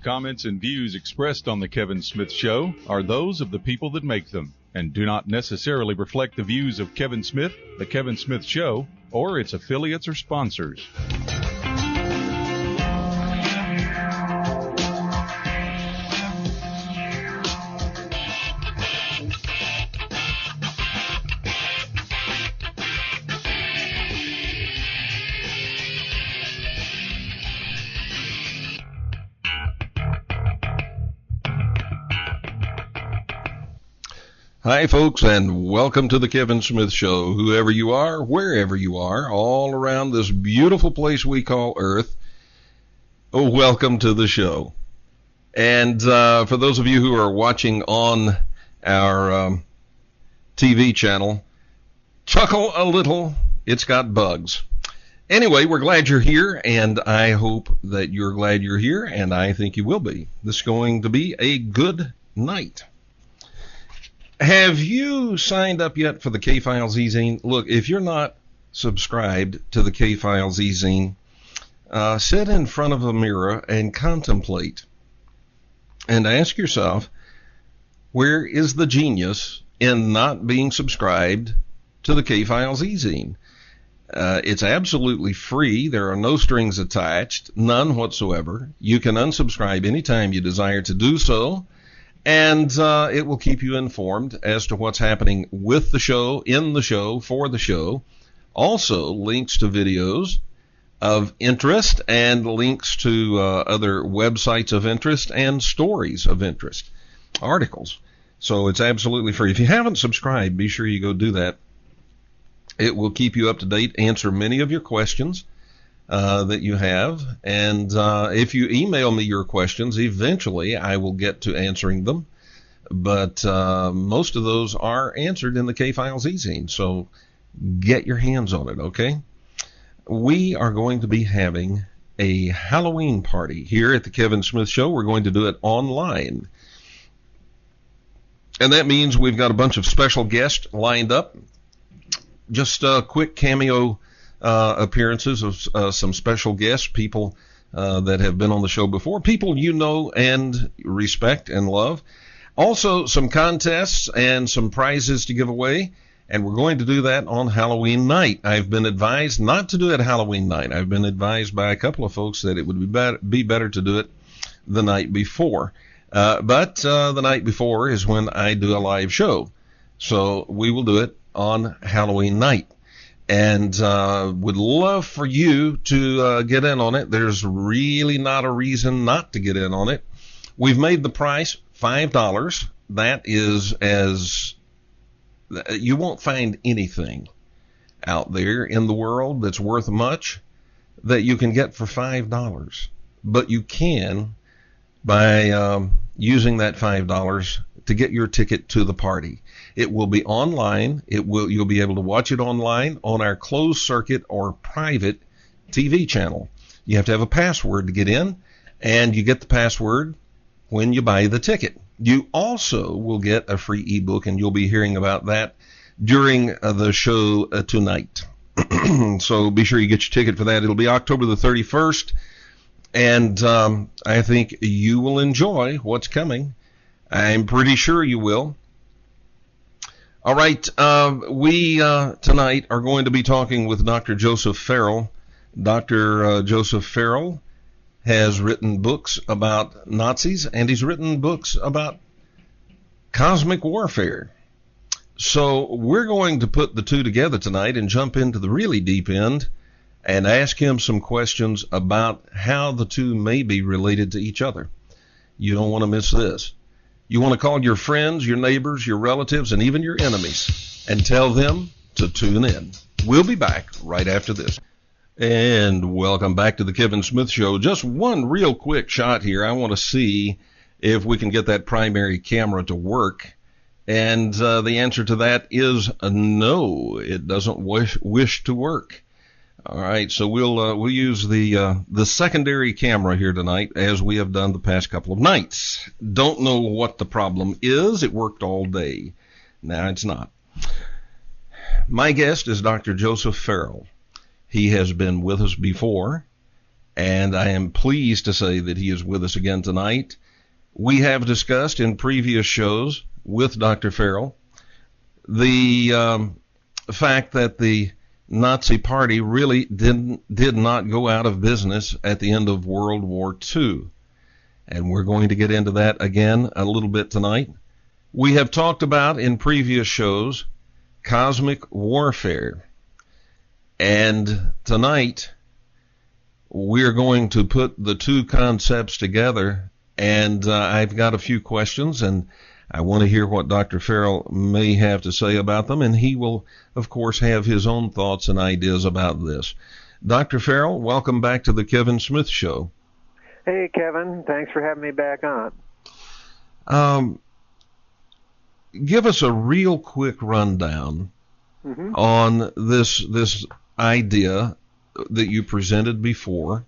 comments, and views expressed on The Kevin Smith Show are those of the people that make them and do not necessarily reflect the views of Kevin Smith, The Kevin Smith Show, or its affiliates or sponsors. Hi, folks, and welcome to the Kevin Smith Show. Whoever you are, wherever you are, all around this beautiful place we call Earth, welcome to the show. And for those of you who are watching on our TV channel, chuckle a little. It's got bugs. Anyway, we're glad you're here, and I hope that you're glad you're here, and I think you will be. This is going to be a good night. Have you signed up yet for the K-Files e-zine? Look, if you're not subscribed to the K-Files e-zine, sit in front of a mirror and contemplate and ask yourself, where is the genius in not being subscribed to the K-Files e-zine? It's absolutely free. There are no strings attached, none whatsoever. You can unsubscribe anytime you desire to do so. And it will keep you informed as to what's happening with the show, in the show, for the show. Also, links to videos of interest and links to other websites of interest and stories of interest, articles. So it's absolutely free. If you haven't subscribed, be sure you go do that. It will keep you up to date, answer many of your questions that you have, and if you email me your questions, eventually I will get to answering them, but most of those are answered in the K-Files e-zine, so get your hands on it, okay? We are going to be having a Halloween party here at the Kevin Smith Show. We're going to do it online, and that means we've got a bunch of special guests lined up. Just quick cameo appearances of some special guests, people that have been on the show before, people you know and respect and love. Also, some contests and some prizes to give away, and we're going to do that on Halloween night. I've been advised not to do it Halloween night. I've been advised by a couple of folks that it would be better to do it the night before. But the night before is when I do a live show, so we will do it on Halloween night. And would love for you to get in on it. There's really not a reason not to get in on it. We've made the price $5. That is you won't find anything out there in the world that's worth much that you can get for $5. But you can by using that $5 to get your ticket to the party. It will be online. You'll be able to watch it online on our closed circuit or private TV channel. You have to have a password to get in, and you get the password when you buy the ticket. You also will get a free ebook, and you'll be hearing about that during the show tonight. So be sure you get your ticket for that. It'll be October the 31st, and I think you will enjoy what's coming. I'm pretty sure you will. All right, we tonight are going to be talking with Dr. Joseph Farrell. Dr. Joseph Farrell has written books about Nazis, and he's written books about cosmic warfare. So we're going to put the two together tonight and jump into the really deep end and ask him some questions about how the two may be related to each other. You don't want to miss this. You want to call your friends, your neighbors, your relatives, and even your enemies and tell them to tune in. We'll be back right after this. And welcome back to the Kevin Smith Show. Just one real quick shot here. I want to see if we can get that primary camera to work. And the answer to that is no, it doesn't wish to work. All right, so we'll use the secondary camera here tonight, as we have done the past couple of nights. Don't know what the problem is. It worked all day. Now it's not. My guest is Dr. Joseph Farrell. He has been with us before, and I am pleased to say that he is with us again tonight. We have discussed in previous shows with Dr. Farrell the fact that the Nazi Party really did not go out of business at the end of World War II. And we're going to get into that again a little bit tonight. We have talked about in previous shows cosmic warfare. And tonight we're going to put the two concepts together, and I've got a few questions, and I want to hear what Dr. Farrell may have to say about them, and he will, of course, have his own thoughts and ideas about this. Dr. Farrell, welcome back to the Kevin Smith Show. Hey, Kevin. Thanks for having me back on. Give us a real quick rundown on this idea that you presented before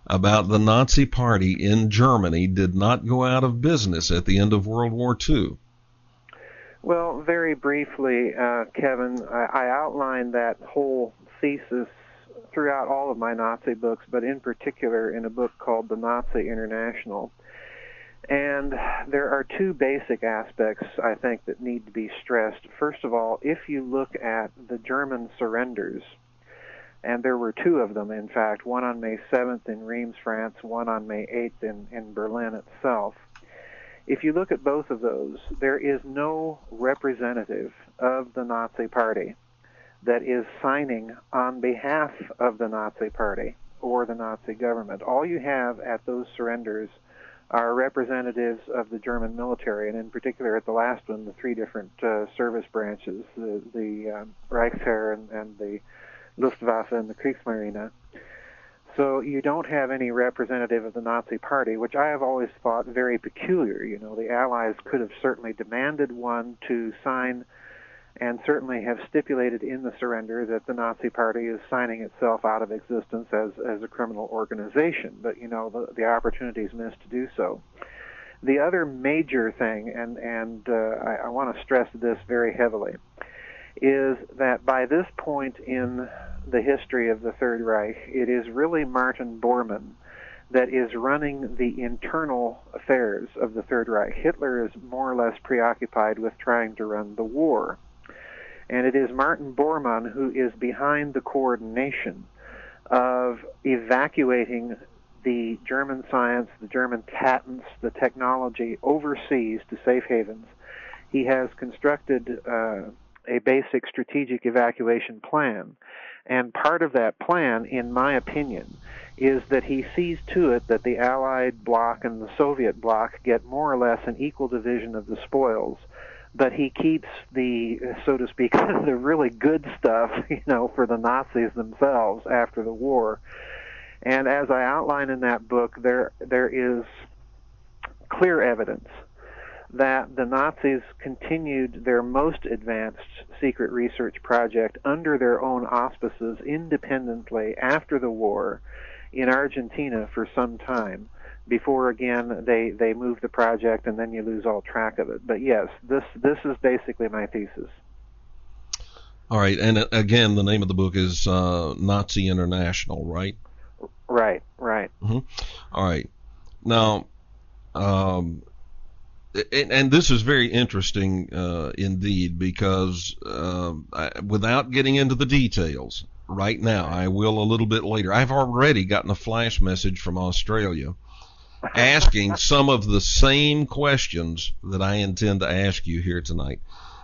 about the Nazi Party in Germany did not go out of business at the end of World War II. Well, very briefly, Kevin, I outlined that whole thesis throughout all of my Nazi books, but in particular in a book called The Nazi International. And there are two basic aspects, I think, that need to be stressed. First of all, if you look at the German surrenders, and there were two of them, in fact, one on May 7th in Reims, France, one on May 8th in Berlin itself. If you look at both of those, there is no representative of the Nazi Party that is signing on behalf of the Nazi Party or the Nazi government. All you have at those surrenders are representatives of the German military, and in particular at the last one, the three different service branches, the Reichswehr and the Luftwaffe and the Kriegsmarine. So you don't have any representative of the Nazi Party, which I have always thought very peculiar. You know, the Allies could have certainly demanded one to sign and certainly have stipulated in the surrender that the Nazi Party is signing itself out of existence as a criminal organization. But, you know, the opportunity is missed to do so. The other major thing, and I want to stress this very heavily, is that by this point in the history of the Third Reich, it is really Martin Bormann that is running the internal affairs of the Third Reich. Hitler is more or less preoccupied with trying to run the war. And it is Martin Bormann who is behind the coordination of evacuating the German science, the German patents, the technology overseas to safe havens. He has constructed a basic strategic evacuation plan. And part of that plan, in my opinion, is that he sees to it that the Allied bloc and the Soviet bloc get more or less an equal division of the spoils, but he keeps the, so to speak, the really good stuff, you know, for the Nazis themselves after the war. And as I outline in that book, there is clear evidence that the Nazis continued their most advanced secret research project under their own auspices independently after the war in Argentina for some time before, again, they move the project and then you lose all track of it. But yes, this is basically my thesis. All right, and again, the name of the book is Nazi International, right? Right. Mm-hmm. All right. Now, and this is very interesting indeed, because without getting into the details right now, I will a little bit later. I've already gotten a flash message from Australia asking some of the same questions that I intend to ask you here tonight.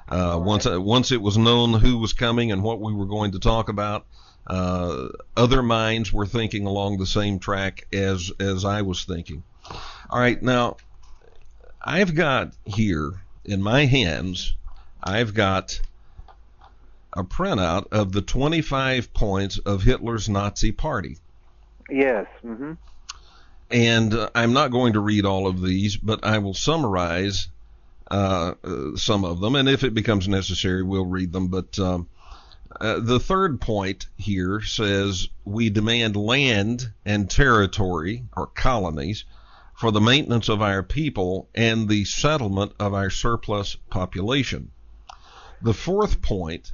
Once it was known who was coming and what we were going to talk about, other minds were thinking along the same track as I was thinking. All right, now, I've got here in my hands, I've got a printout of the 25 points of Hitler's Nazi Party. Yes. Mm-hmm. And I'm not going to read all of these, but I will summarize some of them, and if it becomes necessary, we'll read them. But the third point here says, we demand land and territory, or colonies, for the maintenance of our people and the settlement of our surplus population. The fourth point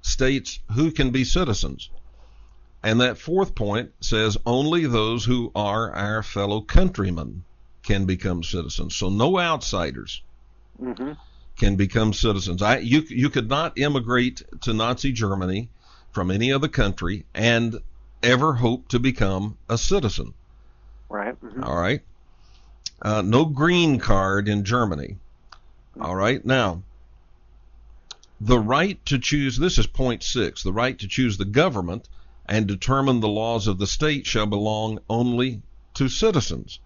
states who can be citizens. And that fourth point says only those who are our fellow countrymen can become citizens. So no outsiders can become citizens. You could not immigrate to Nazi Germany from any other country and ever hope to become a citizen. Right. All right. No green card in Germany. All right. Now, the right to choose, this is point 6, the right to choose the government and determine the laws of the state shall belong only to citizens.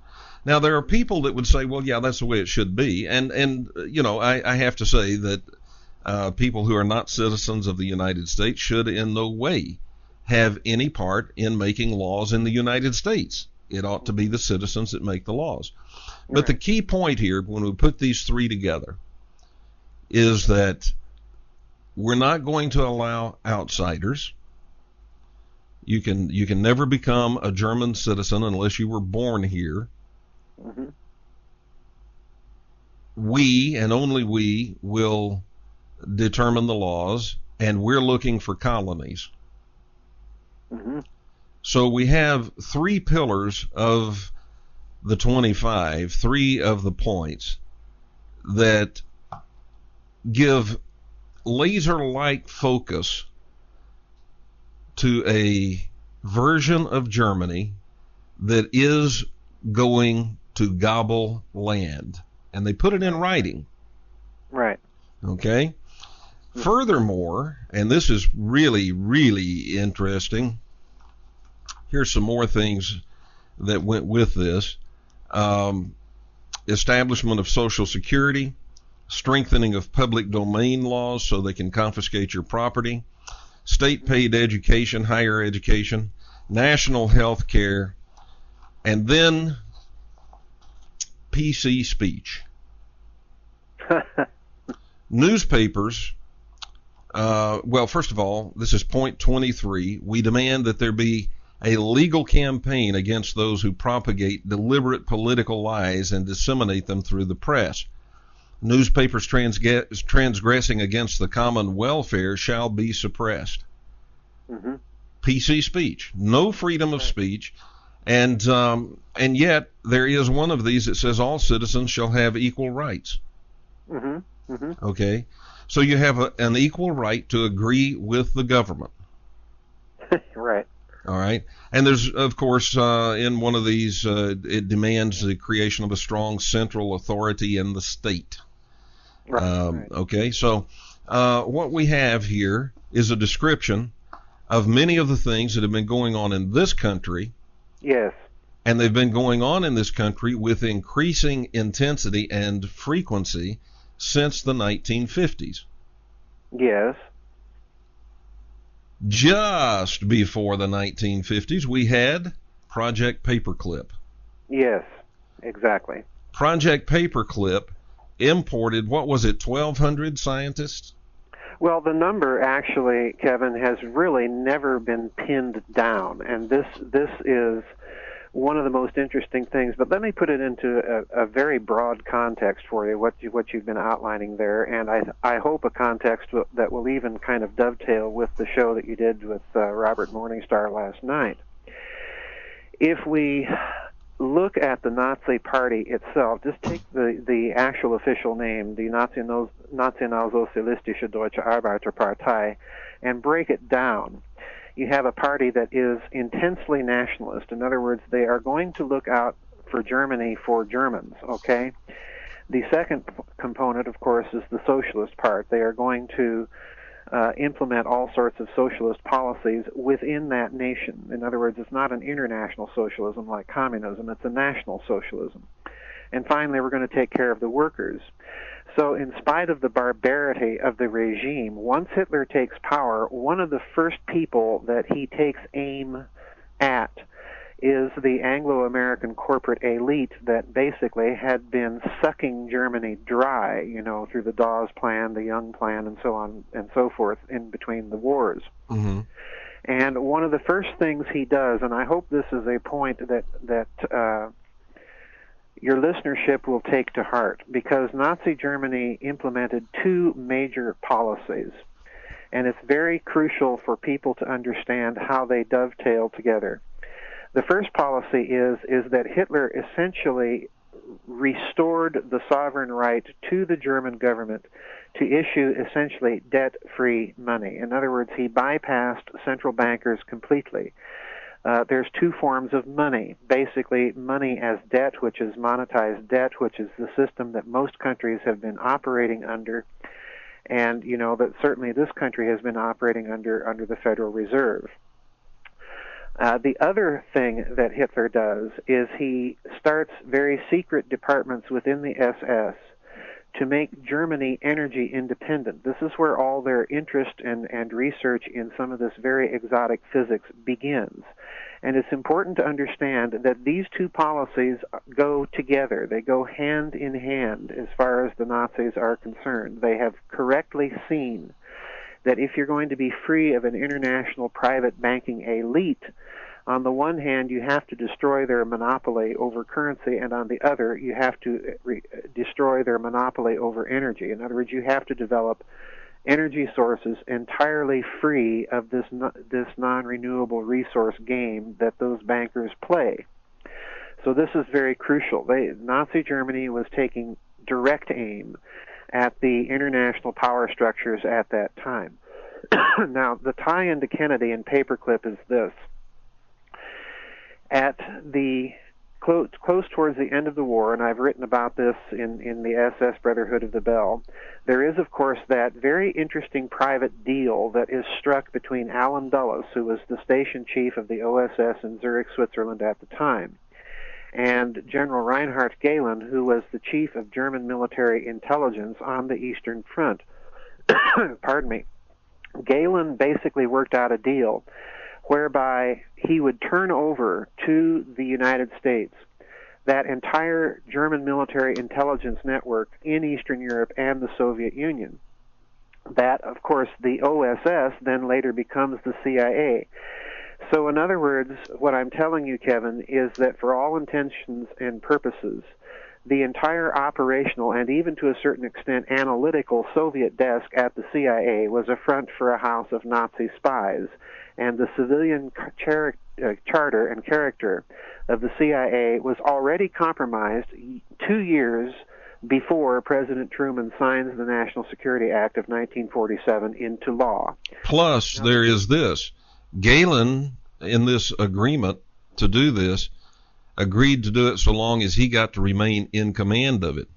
Now, there are people that would say, well, yeah, that's the way it should be. And you know, I have to say that people who are not citizens of the United States should in no way have any part in making laws in the United States. It ought to be the citizens that make the laws. But the key point here, when we put these three together, is that we're not going to allow outsiders. You can never become a German citizen unless you were born here. We, and only we, will determine the laws, and we're looking for colonies. So we have 3 pillars of the 25, 3 of the points that give laser-like focus to a version of Germany that is going to gobble land. And they put it in writing. Right. Okay? Furthermore, and this is really, really interesting, here's some more things that went with this. Establishment of Social Security, strengthening of public domain laws so they can confiscate your property, state-paid education, higher education, national health care, and then PC speech. Newspapers, well, first of all, this is point 23. We demand that there be a legal campaign against those who propagate deliberate political lies and disseminate them through the press. Newspapers transgressing against the common welfare shall be suppressed. PC speech, no freedom of speech, and yet there is one of these that says all citizens shall have equal rights. Okay, so you have an equal right to agree with the government. Right. All right, and there's, of course, in one of these, it demands the creation of a strong central authority in the state. Right. Okay, so what we have here is a description of many of the things that have been going on in this country. Yes. And they've been going on in this country with increasing intensity and frequency since the 1950s. Yes. Just before the 1950s, we had Project Paperclip. Yes, exactly. Project Paperclip imported, what was it, 1,200 scientists? Well, the number actually, Kevin, has really never been pinned down, and this is one of the most interesting things. But let me put it into a very broad context for you, what you've been outlining there, and I hope a context that will even kind of dovetail with the show that you did with Robert Morningstar last night. If we look at the Nazi Party itself, just take the actual official name, the Nationalsozialistische Deutsche Arbeiterpartei, and break it down. You have a party that is intensely nationalist. In other words, they are going to look out for Germany for Germans, okay? The second component, of course, is the socialist part. They are going to implement all sorts of socialist policies within that nation. In other words, it's not an international socialism like communism, it's a national socialism. And finally, we're going to take care of the workers. So in spite of the barbarity of the regime, once Hitler takes power, one of the first people that he takes aim at is the Anglo-American corporate elite that basically had been sucking Germany dry, you know, through the Dawes Plan, the Young Plan, and so on and so forth in between the wars. And one of the first things he does, and I hope this is a point that your listenership will take to heart, because Nazi Germany implemented 2 major policies. and it's very crucial for people to understand how they dovetail together. The first policy is that Hitler essentially restored the sovereign right to the German government to issue essentially debt-free money. In other words, he bypassed central bankers completely. There's two forms of money. Basically, money as debt, which is monetized debt, which is the system that most countries have been operating under, and you know that certainly this country has been operating under the Federal Reserve. The other thing that Hitler does is he starts very secret departments within the SS to make Germany energy independent. This is where all their interest and research in some of this very exotic physics begins. And it's important to understand that these two policies go together. They go hand in hand as far as the Nazis are concerned. They have correctly seen that if you're going to be free of an international private banking elite, on the one hand, you have to destroy their monopoly over currency, and on the other, you have to destroy their monopoly over energy. In other words, you have to develop energy sources entirely free of this non-renewable resource game that those bankers play. So this is very crucial. Nazi Germany was taking direct aim at the international power structures at that time. Now, the tie-in to Kennedy and Paperclip is this. At the close towards the end of the war, and I've written about this in the SS Brotherhood of the Bell, there is, of course, that very interesting private deal that is struck between Allen Dulles, who was the station chief of the OSS in Zurich, Switzerland at the time, and General Reinhard Gehlen, who was the chief of German military intelligence on the Eastern Front. Pardon me. Gehlen basically worked out a deal whereby he would turn over to the United States that entire German military intelligence network in Eastern Europe and the Soviet Union. That, of course, the OSS then later becomes the CIA. So in other words, what I'm telling you, Kevin, is that for all intentions and purposes, the entire operational and even to a certain extent analytical Soviet desk at the CIA was a front for a house of Nazi spies, and the civilian charter and character of the CIA was already compromised 2 years before President Truman signs the National Security Act of 1947 into law. Plus, there is this. Gehlen, in this agreement to do this, agreed to do it so long as he got to remain in command of it.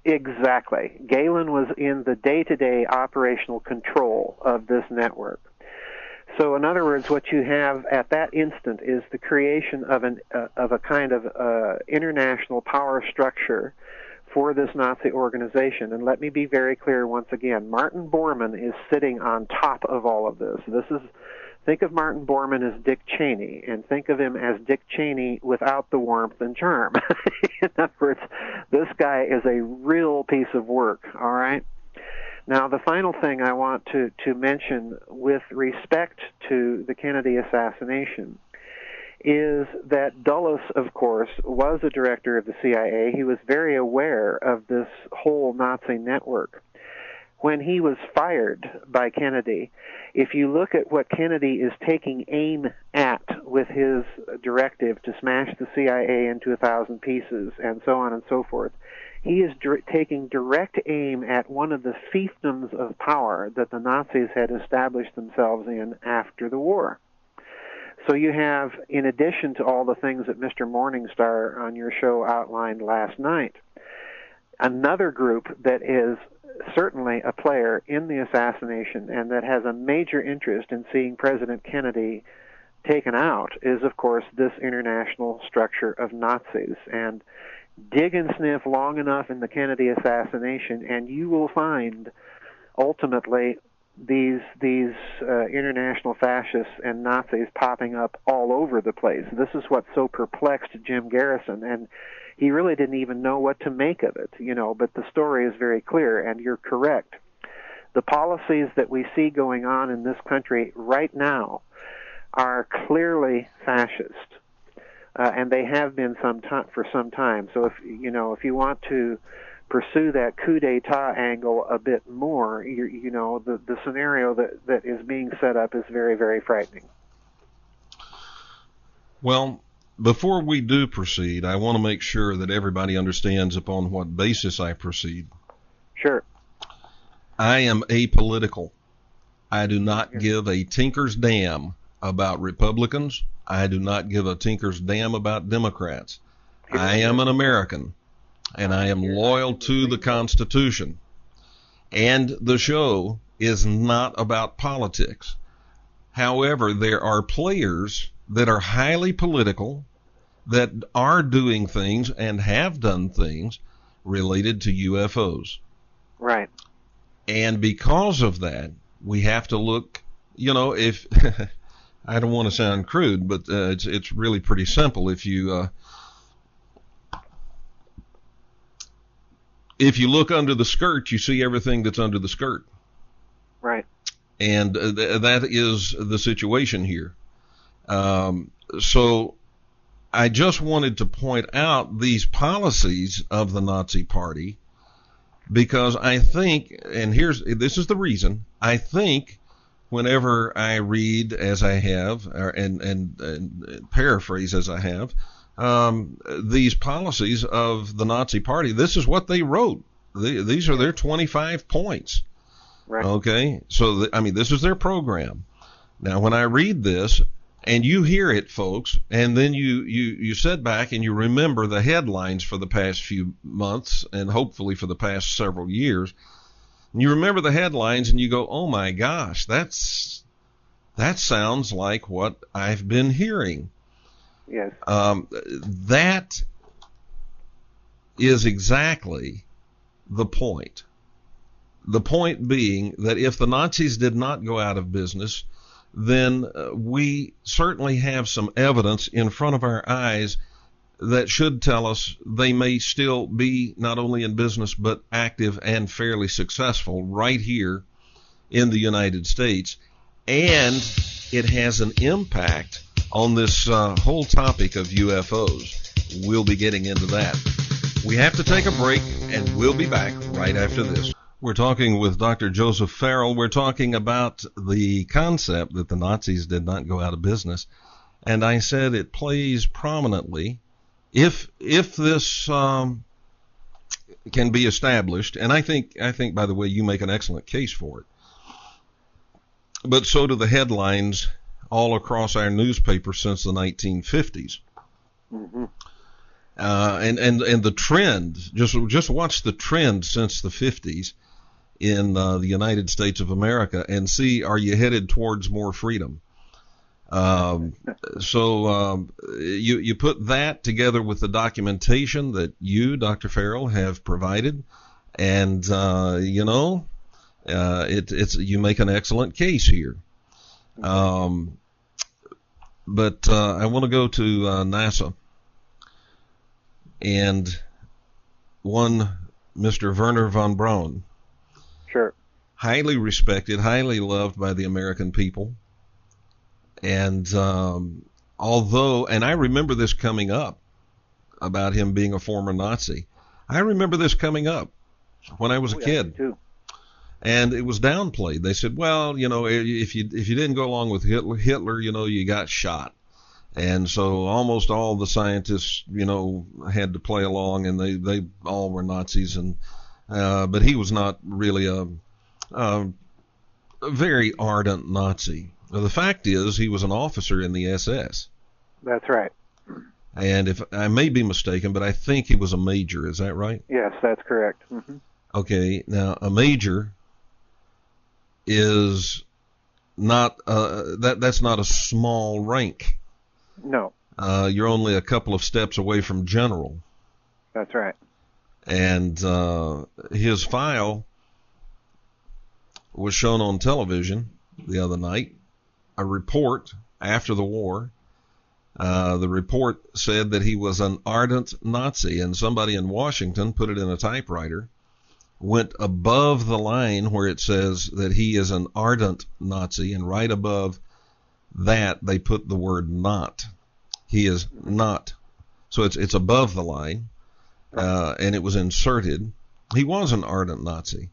Exactly. Gehlen was in the day-to-day operational control of this network. So in other words, what you have at that instant is the creation of a kind of international power structure for this Nazi organization. And let me be very clear once again, Martin Bormann is sitting on top of all of this. Think of Martin Bormann as Dick Cheney, and think of him as Dick Cheney without the warmth and charm. In other words, this guy is a real piece of work, all right? Now, the final thing I want to mention with respect to the Kennedy assassination is that Dulles, of course, was a director of the CIA. He was very aware of this whole Nazi network. When he was fired by Kennedy, if you look at what Kennedy is taking aim at with his directive to smash the CIA into 1,000 pieces and so on and so forth, he is taking direct aim at one of the fiefdoms of power that the Nazis had established themselves in after the war. So you have, in addition to all the things that Mr. Morningstar on your show outlined last night, another group that is certainly a player in the assassination and that has a major interest in seeing President Kennedy taken out is, of course, this international structure of Nazis. And dig and sniff long enough in the Kennedy assassination, and you will find ultimately these international fascists and Nazis popping up all over the place. This is what so perplexed Jim Garrison, and he really didn't even know what to make of it, but the story is very clear, and you're correct. The policies that we see going on in this country right now are clearly fascist. And they have been for some time. So if you want to pursue that coup d'etat angle a bit more, the scenario that is being set up is very, very frightening. Well, before we do proceed, I want to make sure that everybody understands upon what basis I proceed. Sure. I am apolitical. I do not give a tinker's damn about Republicans. I do not give a tinker's damn about Democrats. I am an American, and I am loyal to the Constitution. And the show is not about politics. However, there are players that are highly political, that are doing things and have done things related to UFOs. Right. And because of that, we have to look, if I don't want to sound crude, but it's really pretty simple. If you look under the skirt, you see everything that's under the skirt. Right. And that is the situation here. So I just wanted to point out these policies of the Nazi Party, because I think, and this is the reason, I think whenever I read as I have, and paraphrase as I have, these policies of the Nazi Party, this is what they wrote. These are their 25 points. Right. Okay? So, this is their program. Now, when I read this, and you hear it, folks, and then you sit back and you remember the headlines for the past few months and hopefully for the past several years, and you remember the headlines and you go, oh my gosh, that sounds like what I've been hearing. Yes. That is exactly the point. The point being that if the Nazis did not go out of business, then we certainly have some evidence in front of our eyes that should tell us they may still be not only in business but active and fairly successful right here in the United States. And it has an impact on this whole topic of UFOs. We'll be getting into that. We have to take a break, and we'll be back right after this. We're talking with Dr. Joseph Farrell. We're talking about the concept that the Nazis did not go out of business. And I said it plays prominently if this can be established. And I think, by the way, you make an excellent case for it. But so do the headlines all across our newspaper since the 1950s. Mm-hmm. And the trend, just watch the trend since the 50s in the United States of America and see, are you headed towards more freedom? So you put that together with the documentation that you, Dr. Farrell, have provided, and you make an excellent case here. But I want to go to NASA and one Mr. Werner von Braun. Sure. Highly respected, highly loved by the American people. And although, and I remember this coming up about him being a former Nazi. I remember this coming up when I was a kid. Too. And it was downplayed. They said, well, if you didn't go along with Hitler, you got shot. And so almost all the scientists, had to play along, and they all were Nazis. And but he was not really a very ardent Nazi. Well, the fact is, he was an officer in the SS. That's right. And if I may be mistaken, but I think he was a major. Is that right? Yes, that's correct. Mm-hmm. Okay. Now, a major is not that's not a small rank. No. You're only a couple of steps away from general. That's right. And his file was shown on television the other night. A report after the war. The report said that he was an ardent Nazi, and somebody in Washington put it in a typewriter, went above the line where it says that he is an ardent Nazi, and right above that they put the word not. He is not. So it's above the line, and it was inserted, He was an ardent Nazi,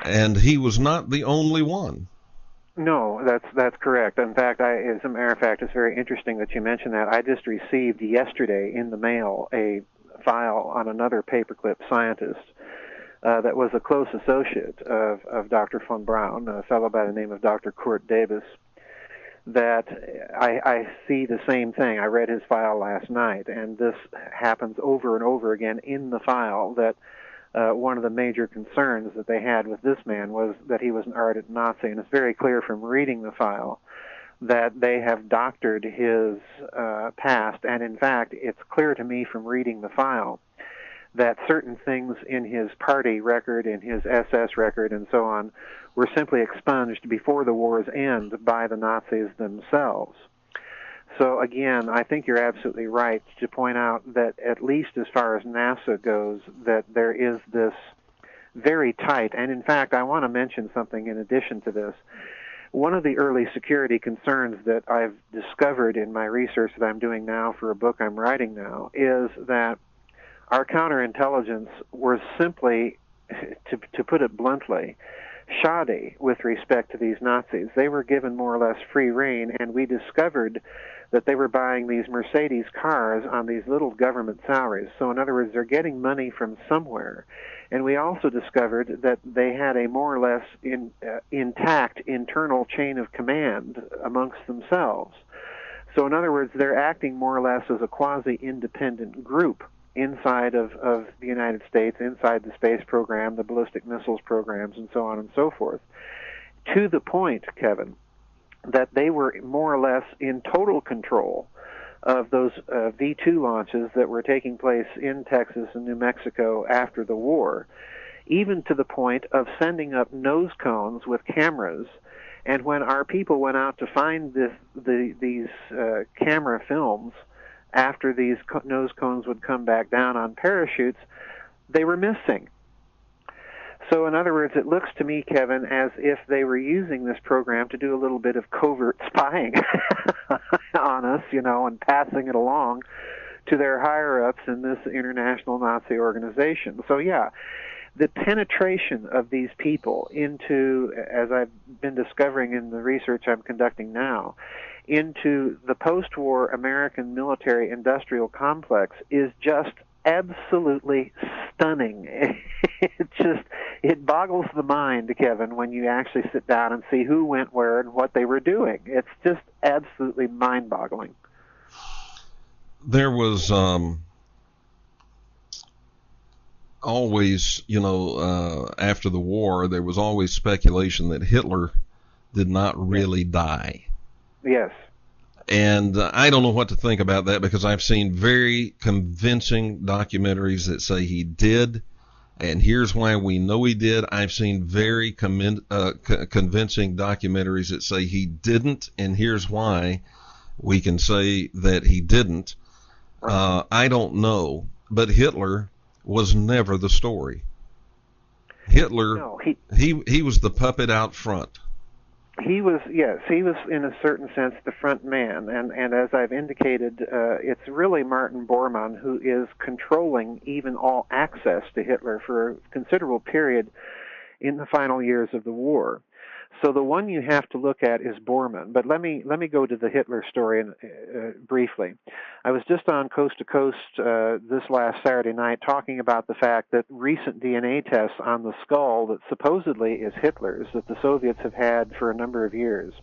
and he was not the only one. No, that's correct. In fact, as a matter of fact, it's very interesting that you mentioned that. I just received yesterday in the mail a file on another paperclip scientist that was a close associate of Dr. von Braun, a fellow by the name of Dr. Kurt Davis, that I see the same thing. I read his file last night, and this happens over and over again in the file, that one of the major concerns that they had with this man was that he was an ardent Nazi, and it's very clear from reading the file that they have doctored his past, and in fact, it's clear to me from reading the file that certain things in his party record, in his SS record, and so on, were simply expunged before the war's end by the Nazis themselves. So again, I think you're absolutely right to point out that at least as far as NASA goes, that there is this very tight, and in fact, I want to mention something in addition to this. One of the early security concerns that I've discovered in my research that I'm doing now for a book I'm writing now is that our counterintelligence was simply, to put it bluntly, shoddy with respect to these Nazis. They were given more or less free rein, and we discovered that they were buying these Mercedes cars on these little government salaries. So in other words, they're getting money from somewhere. And we also discovered that they had a more or less intact internal chain of command amongst themselves. So in other words, they're acting more or less as a quasi-independent group inside of the United States, inside the space program, the ballistic missiles programs, and so on and so forth, to the point, Kevin, that they were more or less in total control of those V-2 launches that were taking place in Texas and New Mexico after the war, even to the point of sending up nose cones with cameras. And when our people went out to find these camera films, after these nose cones would come back down on parachutes, they were missing. So in other words, it looks to me, Kevin, as if they were using this program to do a little bit of covert spying on us, and passing it along to their higher-ups in this international Nazi organization. So yeah, the penetration of these people into, as I've been discovering in the research I'm conducting now, into the post-war American military-industrial complex is just absolutely stunning. It boggles the mind, Kevin, when you actually sit down and see who went where and what they were doing. It's just absolutely mind-boggling. There was always, after the war, there was always speculation that Hitler did not really die. Yes. And I don't know what to think about that, because I've seen very convincing documentaries that say he did, and here's why we know he did. I've seen very convincing documentaries that say he didn't, and here's why we can say that he didn't. I don't know, but Hitler was never the story. Hitler, no, he was the puppet out front. He was in a certain sense the front man, and as I've indicated, it's really Martin Bormann who is controlling even all access to Hitler for a considerable period in the final years of the war. So the one you have to look at is Bormann. But let me go to the Hitler story briefly. I was just on Coast to Coast this last Saturday night talking about the fact that recent DNA tests on the skull that supposedly is Hitler's, that the Soviets have had for a number of years,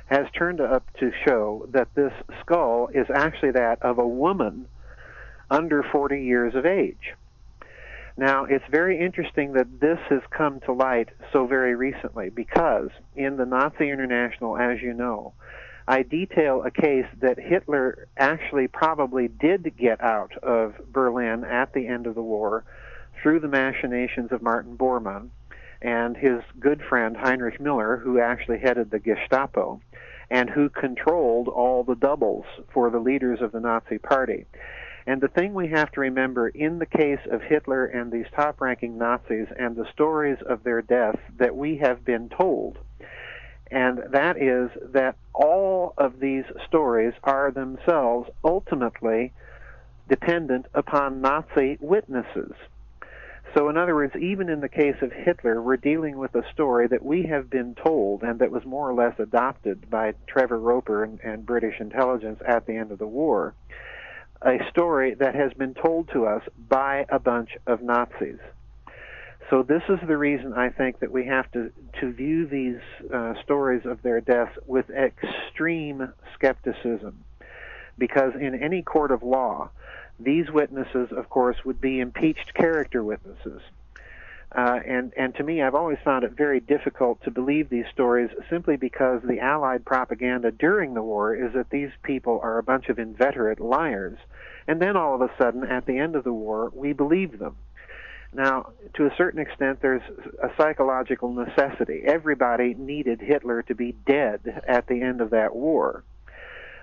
has turned up to show that this skull is actually that of a woman under 40 years of age. Now, it's very interesting that this has come to light so very recently, because in the Nazi International, as you know, I detail a case that Hitler actually probably did get out of Berlin at the end of the war through the machinations of Martin Bormann and his good friend Heinrich Müller, who actually headed the Gestapo and who controlled all the doubles for the leaders of the Nazi Party. And the thing we have to remember in the case of Hitler and these top-ranking Nazis and the stories of their death that we have been told, and that is that all of these stories are themselves ultimately dependent upon Nazi witnesses. So in other words, even in the case of Hitler, we're dealing with a story that we have been told and that was more or less adopted by Trevor Roper and British intelligence at the end of the war, a story that has been told to us by a bunch of Nazis. So this is the reason I think that we have to view these stories of their deaths with extreme skepticism, because in any court of law, these witnesses, of course, would be impeached character witnesses. And to me, I've always found it very difficult to believe these stories simply because the Allied propaganda during the war is that these people are a bunch of inveterate liars. And then all of a sudden, at the end of the war, we believe them. Now, to a certain extent, there's a psychological necessity. Everybody needed Hitler to be dead at the end of that war.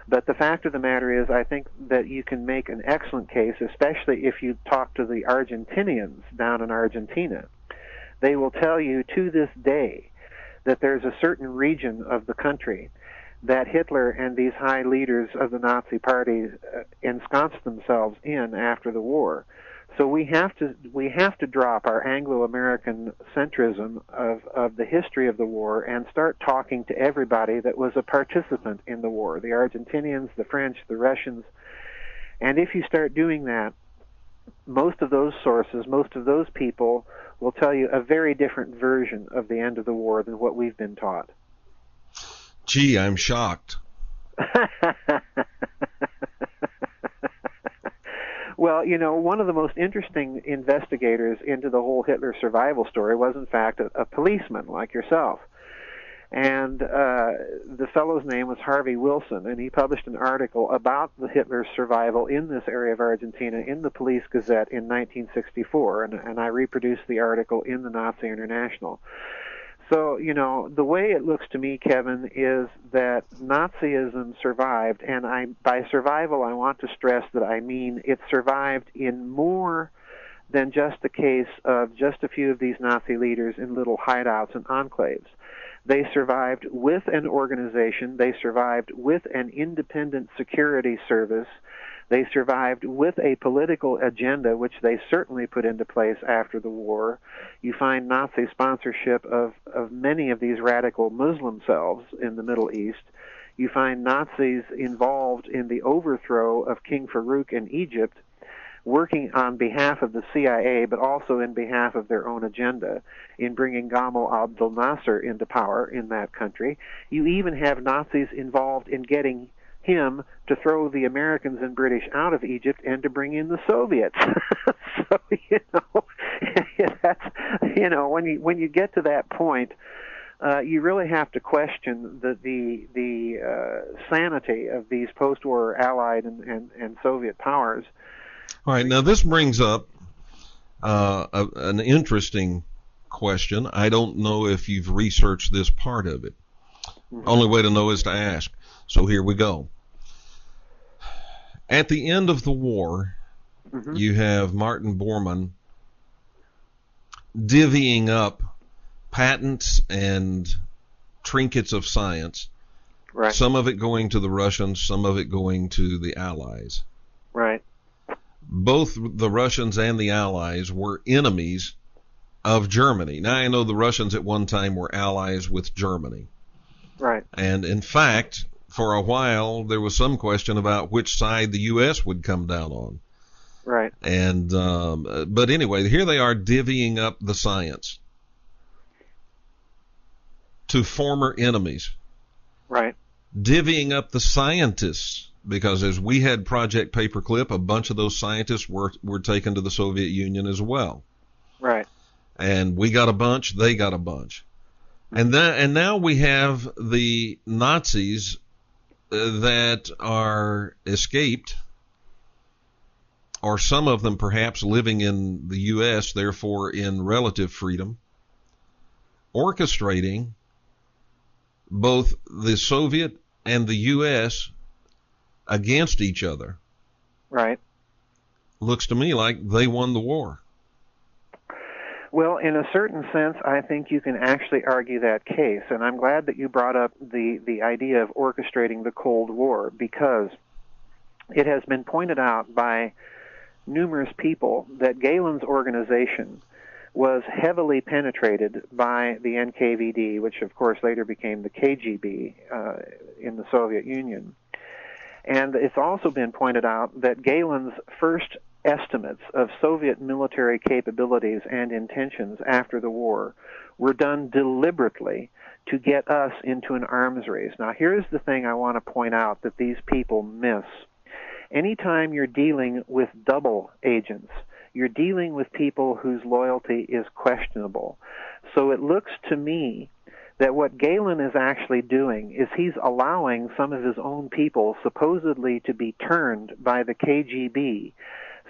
But the fact of the matter is, I think that you can make an excellent case, especially if you talk to the Argentinians down in Argentina. They will tell you to this day that there's a certain region of the country that Hitler and these high leaders of the Nazi Party ensconced themselves in after the war. So we have to drop our Anglo-American centrism of the history of the war and start talking to everybody that was a participant in the war, the Argentinians, the French, the Russians. And if you start doing that, most of those sources, most of those people will tell you a very different version of the end of the war than what we've been taught. Gee, I'm shocked. Well, you know, one of the most interesting investigators into the whole Hitler survival story was, in fact, a policeman like yourself. And the fellow's name was Harvey Wilson, and he published an article about the Hitler's survival in this area of Argentina in the Police Gazette in 1964, and I reproduced the article in the Nazi International. So, you know, the way it looks to me, Kevin, is that Nazism survived, and by survival I want to stress that I mean it survived in more than just the case of just a few of these Nazi leaders in little hideouts and enclaves. They survived with an organization, they survived with an independent security service, they survived with a political agenda, which they certainly put into place after the war. You find Nazi sponsorship of many of these radical Muslim cells in the Middle East. You find Nazis involved in the overthrow of King Farouk in Egypt, working on behalf of the CIA, but also in behalf of their own agenda in bringing Gamal Abdel Nasser into power in that country. You even have Nazis involved in getting him to throw the Americans and British out of Egypt and to bring in the Soviets. So, when you get to that point, you really have to question the sanity of these post-war Allied and Soviet powers. All right, now this brings up an interesting question. I don't know if you've researched this part of it. Mm-hmm. Only way to know is to ask. So here we go. At the end of the war, mm-hmm. you have Martin Bormann divvying up patents and trinkets of science. Right. Some of it going to the Russians, some of it going to the Allies. Right. Both the Russians and the Allies were enemies of Germany. Now, I know the Russians at one time were allies with Germany. Right. And in fact, for a while, there was some question about which side the U.S. would come down on. Right. And but anyway, here they are divvying up the science to former enemies. Right. Divvying up the scientists, because as we had Project Paperclip, a bunch of those scientists were taken to the Soviet Union as well. Right. And we got a bunch, they got a bunch. And now we have the Nazis that are escaped, or some of them perhaps living in the U.S., therefore in relative freedom, orchestrating both the Soviet and the U.S. against each other. Right. Looks to me like they won the war. Well, in a certain sense, I think you can actually argue that case, and I'm glad that you brought up the idea of orchestrating the Cold War, because it has been pointed out by numerous people that Galen's organization was heavily penetrated by the NKVD, which of course later became the KGB in the Soviet Union. And it's also been pointed out that Galen's first estimates of Soviet military capabilities and intentions after the war were done deliberately to get us into an arms race. Now, here's the thing I want to point out that these people miss. Anytime you're dealing with double agents, you're dealing with people whose loyalty is questionable. So it looks to me that what Galen is actually doing is he's allowing some of his own people supposedly to be turned by the KGB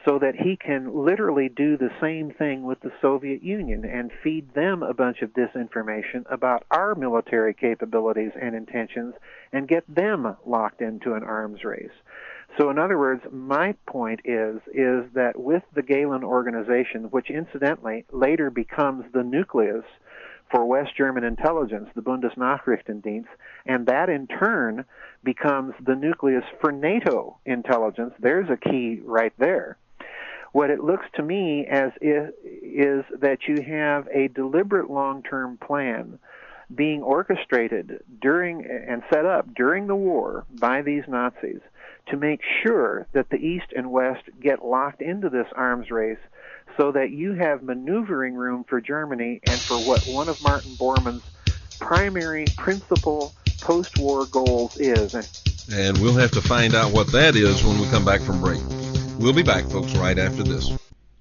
so that he can literally do the same thing with the Soviet Union and feed them a bunch of disinformation about our military capabilities and intentions and get them locked into an arms race. So in other words, my point is that with the Galen organization, which incidentally later becomes the nucleus for West German intelligence, the Bundesnachrichtendienst, and that in turn becomes the nucleus for NATO intelligence. There's a key right there. What it looks to me as is that you have a deliberate long-term plan being orchestrated during and set up during the war by these Nazis to make sure that the East and West get locked into this arms race so that you have maneuvering room for Germany and for what one of Martin Bormann's primary principal post-war goals is. And we'll have to find out what that is when we come back from break. We'll be back, folks, right after this.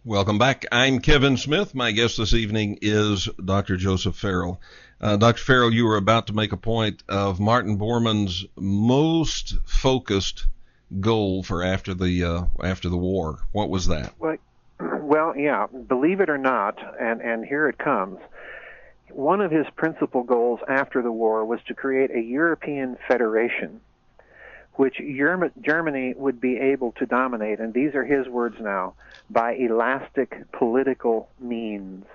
Welcome back. I'm Kevin Smith. My guest this evening is Dr. Joseph Farrell. Dr. Farrell, you were about to make a point of Martin Bormann's most focused goal for after the war. What was that? Well, yeah, believe it or not, and here it comes. One of his principal goals after the war was to create a European federation which Germany would be able to dominate, and these are his words now, by elastic political means.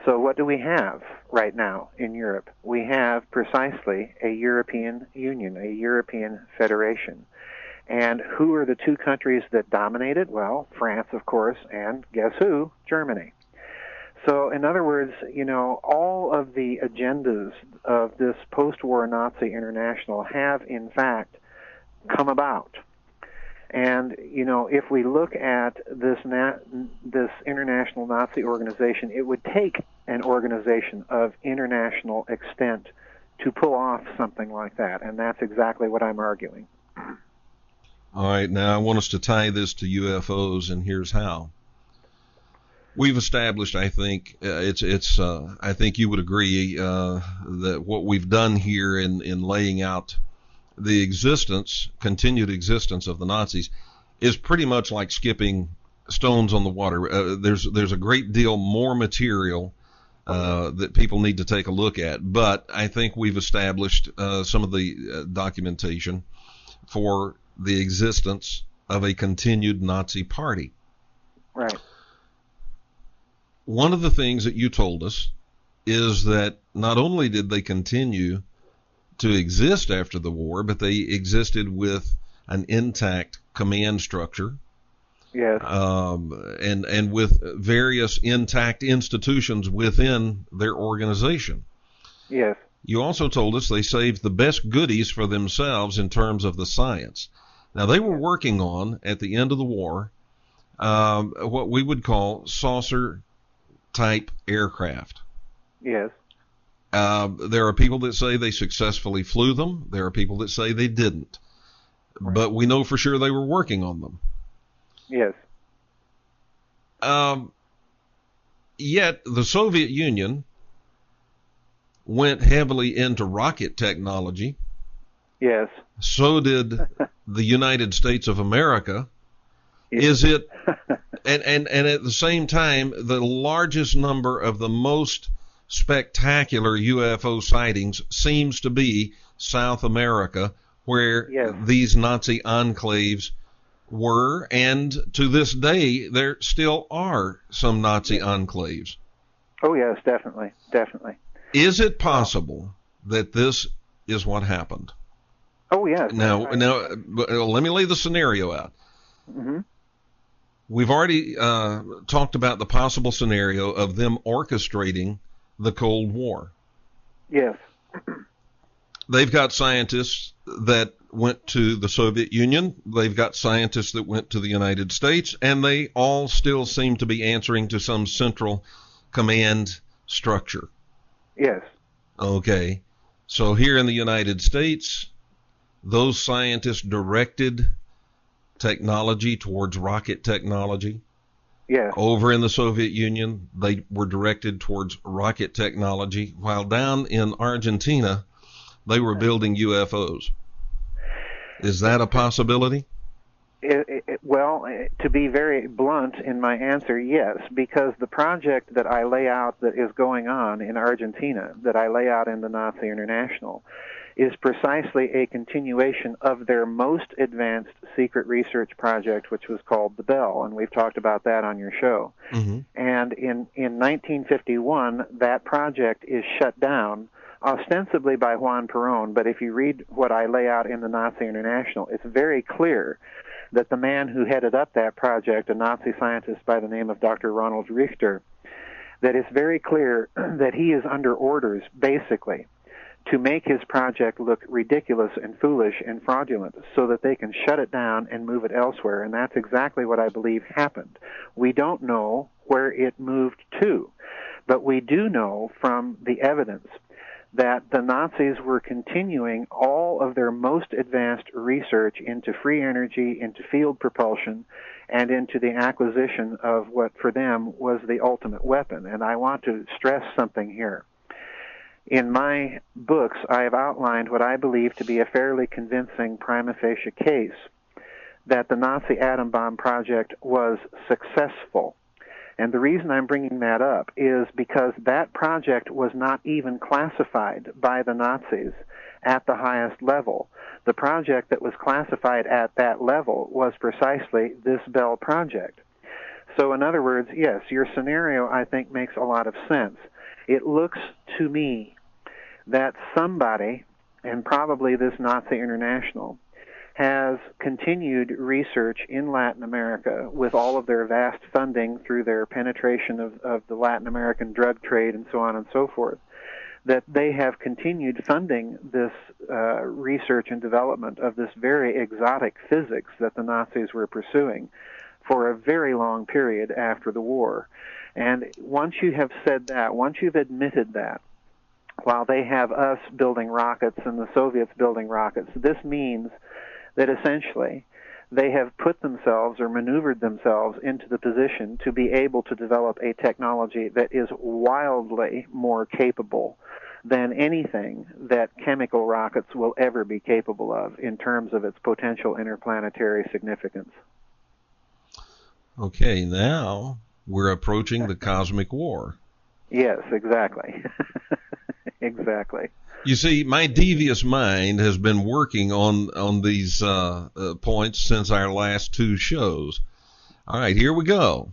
So what do we have right now in Europe? We have precisely a European Union, a European federation. And who are the two countries that dominate it? Well, France, of course, and guess who? Germany. So, in other words, all of the agendas of this post-war Nazi international have, in fact, come about. And, if we look at this international Nazi organization, it would take an organization of international extent to pull off something like that, and that's exactly what I'm arguing. All right, now I want us to tie this to UFOs, and here's how. We've established, I think, I think you would agree that what we've done here in laying out the continued existence of the Nazis is pretty much like skipping stones on the water. There's a great deal more material that people need to take a look at, but I think we've established some of the documentation for the existence of a continued Nazi party. Right. One of the things that you told us is that not only did they continue to exist after the war, but they existed with an intact command structure. Yes. And with various intact institutions within their organization. Yes. You also told us they saved the best goodies for themselves in terms of the science. Now, they were working on, at the end of the war, what we would call saucer-type aircraft. Yes. There are people that say they successfully flew them. There are people that say they didn't. Right. But we know for sure they were working on them. Yes. Yet the Soviet Union went heavily into rocket technology. Yes. So did the United States of America. Yes. Is it, and at the same time, the largest number of the most spectacular UFO sightings seems to be South America, where yes. these Nazi enclaves were, and to this day, there still are some Nazi yes. enclaves. Oh, yes, definitely, definitely. Is it possible that this is what happened? Oh, yes. Now, let me lay the scenario out. Mm-hmm. We've already talked about the possible scenario of them orchestrating the Cold War. Yes. They've got scientists that went to the Soviet Union. They've got scientists that went to the United States, and they all still seem to be answering to some central command structure. Yes. Okay. So here in the United States, those scientists directed technology towards rocket technology. Yes. Over in the Soviet Union, they were directed towards rocket technology, while down in Argentina, they were building UFOs. Is that a possibility? Well, to be very blunt in my answer, yes, because the project that I lay out that is going on in Argentina, that I lay out in the Nazi International, is precisely a continuation of their most advanced secret research project, which was called the Bell, and we've talked about that on your show. Mm-hmm. And in 1951, that project is shut down, ostensibly by Juan Perón, but if you read what I lay out in the Nazi International, it's very clear that the man who headed up that project, a Nazi scientist by the name of Dr. Ronald Richter, that it's very clear that he is under orders, basically, to make his project look ridiculous and foolish and fraudulent so that they can shut it down and move it elsewhere. And that's exactly what I believe happened. We don't know where it moved to, but we do know from the evidence that the Nazis were continuing all of their most advanced research into free energy, into field propulsion, and into the acquisition of what for them was the ultimate weapon. And I want to stress something here. In my books, I have outlined what I believe to be a fairly convincing prima facie case that the Nazi atom bomb project was successful. And the reason I'm bringing that up is because that project was not even classified by the Nazis at the highest level. The project that was classified at that level was precisely this Bell project. So in other words, yes, your scenario, I think, makes a lot of sense. It looks to me that somebody, and probably this Nazi International, has continued research in Latin America with all of their vast funding through their penetration of the Latin American drug trade and so on and so forth, that they have continued funding this research and development of this very exotic physics that the Nazis were pursuing for a very long period after the war. And once you have said that, once you've admitted that, while they have us building rockets and the Soviets building rockets, this means that essentially they have put themselves or maneuvered themselves into the position to be able to develop a technology that is wildly more capable than anything that chemical rockets will ever be capable of in terms of its potential interplanetary significance. Okay, now we're approaching the cosmic war. Yes, exactly. Exactly. You see, my devious mind has been working on these points since our last two shows. All right, here we go.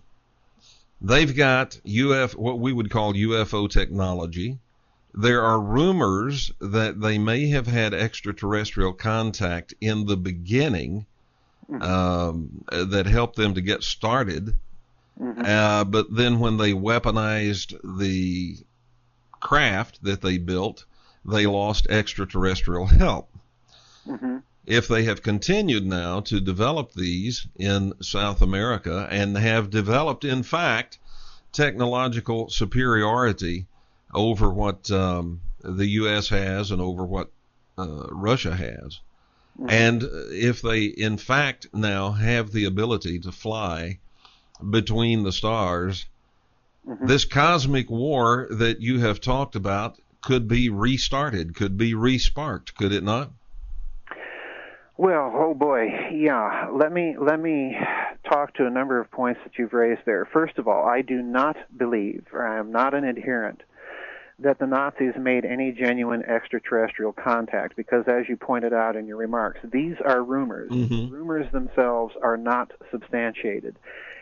They've got what we would call UFO technology. There are rumors that they may have had extraterrestrial contact in the beginning that helped them to get started. Mm-hmm. But then when they weaponized the craft that they built, they lost extraterrestrial help. Mm-hmm. If they have continued now to develop these in South America and have developed, in fact, technological superiority over what the U.S. has and over what Russia has, mm-hmm. and if they, in fact, now have the ability to fly between the stars, mm-hmm. this cosmic war that you have talked about could be restarted, could be resparked, could it not? Well, oh boy, yeah. Let me talk to a number of points that you've raised there. First of all, I do not believe, or I am not an adherent, that the Nazis made any genuine extraterrestrial contact, because as you pointed out in your remarks, these are rumors. Mm-hmm. Rumors themselves are not substantiated.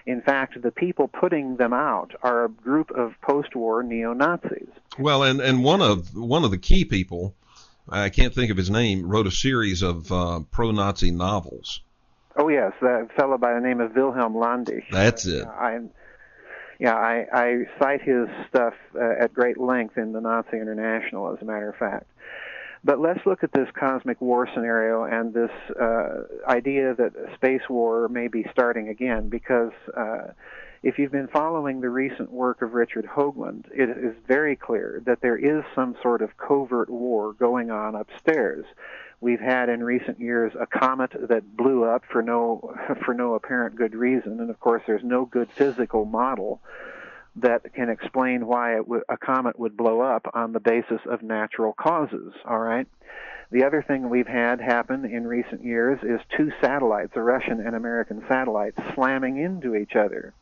In fact, the people putting them out are a group of post-war neo-Nazis. Well, and one of the key people, I can't think of his name, wrote a series of pro-Nazi novels. Oh yes, that fellow by the name of Wilhelm Landisch. That's it. I cite his stuff at great length in the Nazi International, as a matter of fact. But let's look at this cosmic war scenario and this idea that a space war may be starting again, because if you've been following the recent work of Richard Hoagland, it is very clear that there is some sort of covert war going on upstairs. We've had in recent years a comet that blew up for no apparent good reason, and of course there's no good physical model that can explain why a comet would blow up on the basis of natural causes, all right? The other thing we've had happen in recent years is two satellites, a Russian and American satellite, slamming into each other.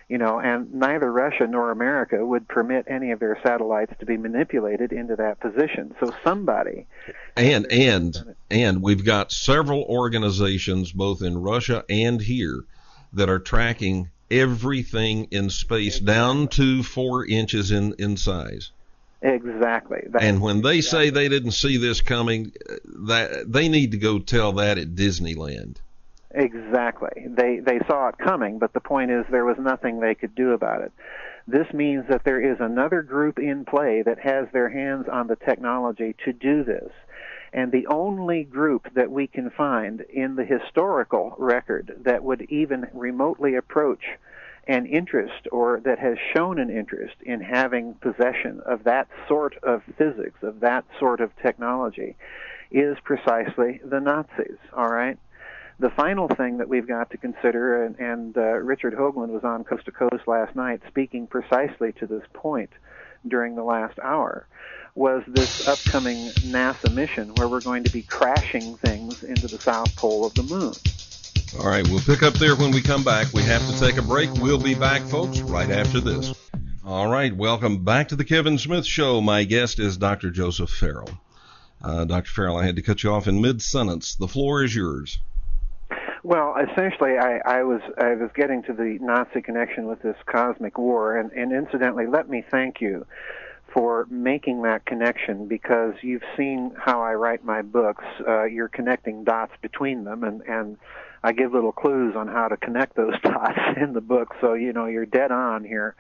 And neither Russia nor America would permit any of their satellites to be manipulated into that position. So somebody... And we've got several organizations, both in Russia and here, that are tracking everything in space down to 4 inches in size. Exactly. And when they say they didn't see this coming, that they need to go tell that at Disneyland. Exactly. They saw it coming, but the point is there was nothing they could do about it. This means that there is another group in play that has their hands on the technology to do this. And the only group that we can find in the historical record that would even remotely approach an interest, or that has shown an interest in having possession of that sort of physics, of that sort of technology, is precisely the Nazis, all right? The final thing that we've got to consider, and Richard Hoagland was on Coast to Coast last night speaking precisely to this point during the last hour, was this upcoming NASA mission where we're going to be crashing things into the south pole of the moon. All right, we'll pick up there when we come back. We have to take a break. We'll be back, folks, right after this. All right, welcome back to the Kevin Smith Show. My guest is Dr. Joseph Farrell. Dr. Farrell, I had to cut you off in mid-sentence. The floor is yours. Well, essentially, I was getting to the Nazi connection with this cosmic war, and incidentally, let me thank you for making that connection, because you've seen how I write my books. You're connecting dots between them, and I give little clues on how to connect those dots in the book, so you're dead on here.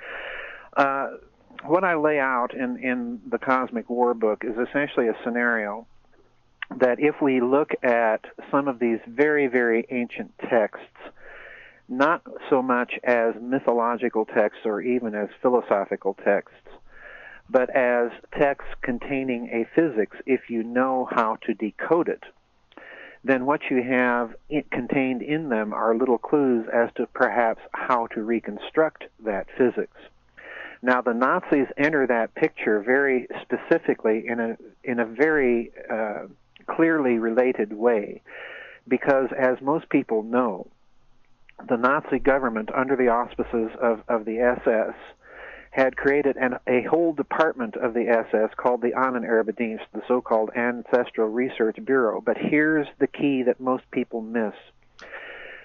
What I lay out in the Cosmic War book is essentially a scenario that if we look at some of these very, very ancient texts, not so much as mythological texts or even as philosophical texts, but as texts containing a physics, if you know how to decode it, then what you have contained in them are little clues as to perhaps how to reconstruct that physics. Now, the Nazis enter that picture very specifically in a very clearly related way, because as most people know, the Nazi government, under the auspices of the SS, had created a whole department of the SS called the Ahnenerbendienst, the so-called Ancestral Research Bureau. But here's the key that most people miss.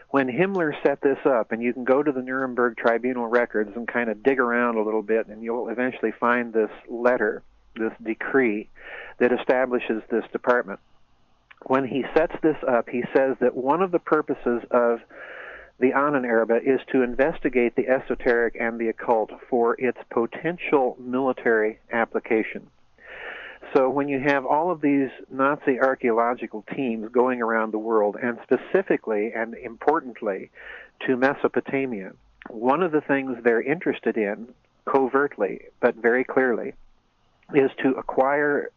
When Himmler set this up, and you can go to the Nuremberg Tribunal records and kind of dig around a little bit, and you'll eventually find this letter, this decree, that establishes this department. When he sets this up, he says that one of the purposes of the Ahnenerbe is to investigate the esoteric and the occult for its potential military application. So when you have all of these Nazi archaeological teams going around the world, and specifically and importantly to Mesopotamia, one of the things they're interested in, covertly but very clearly, is to acquire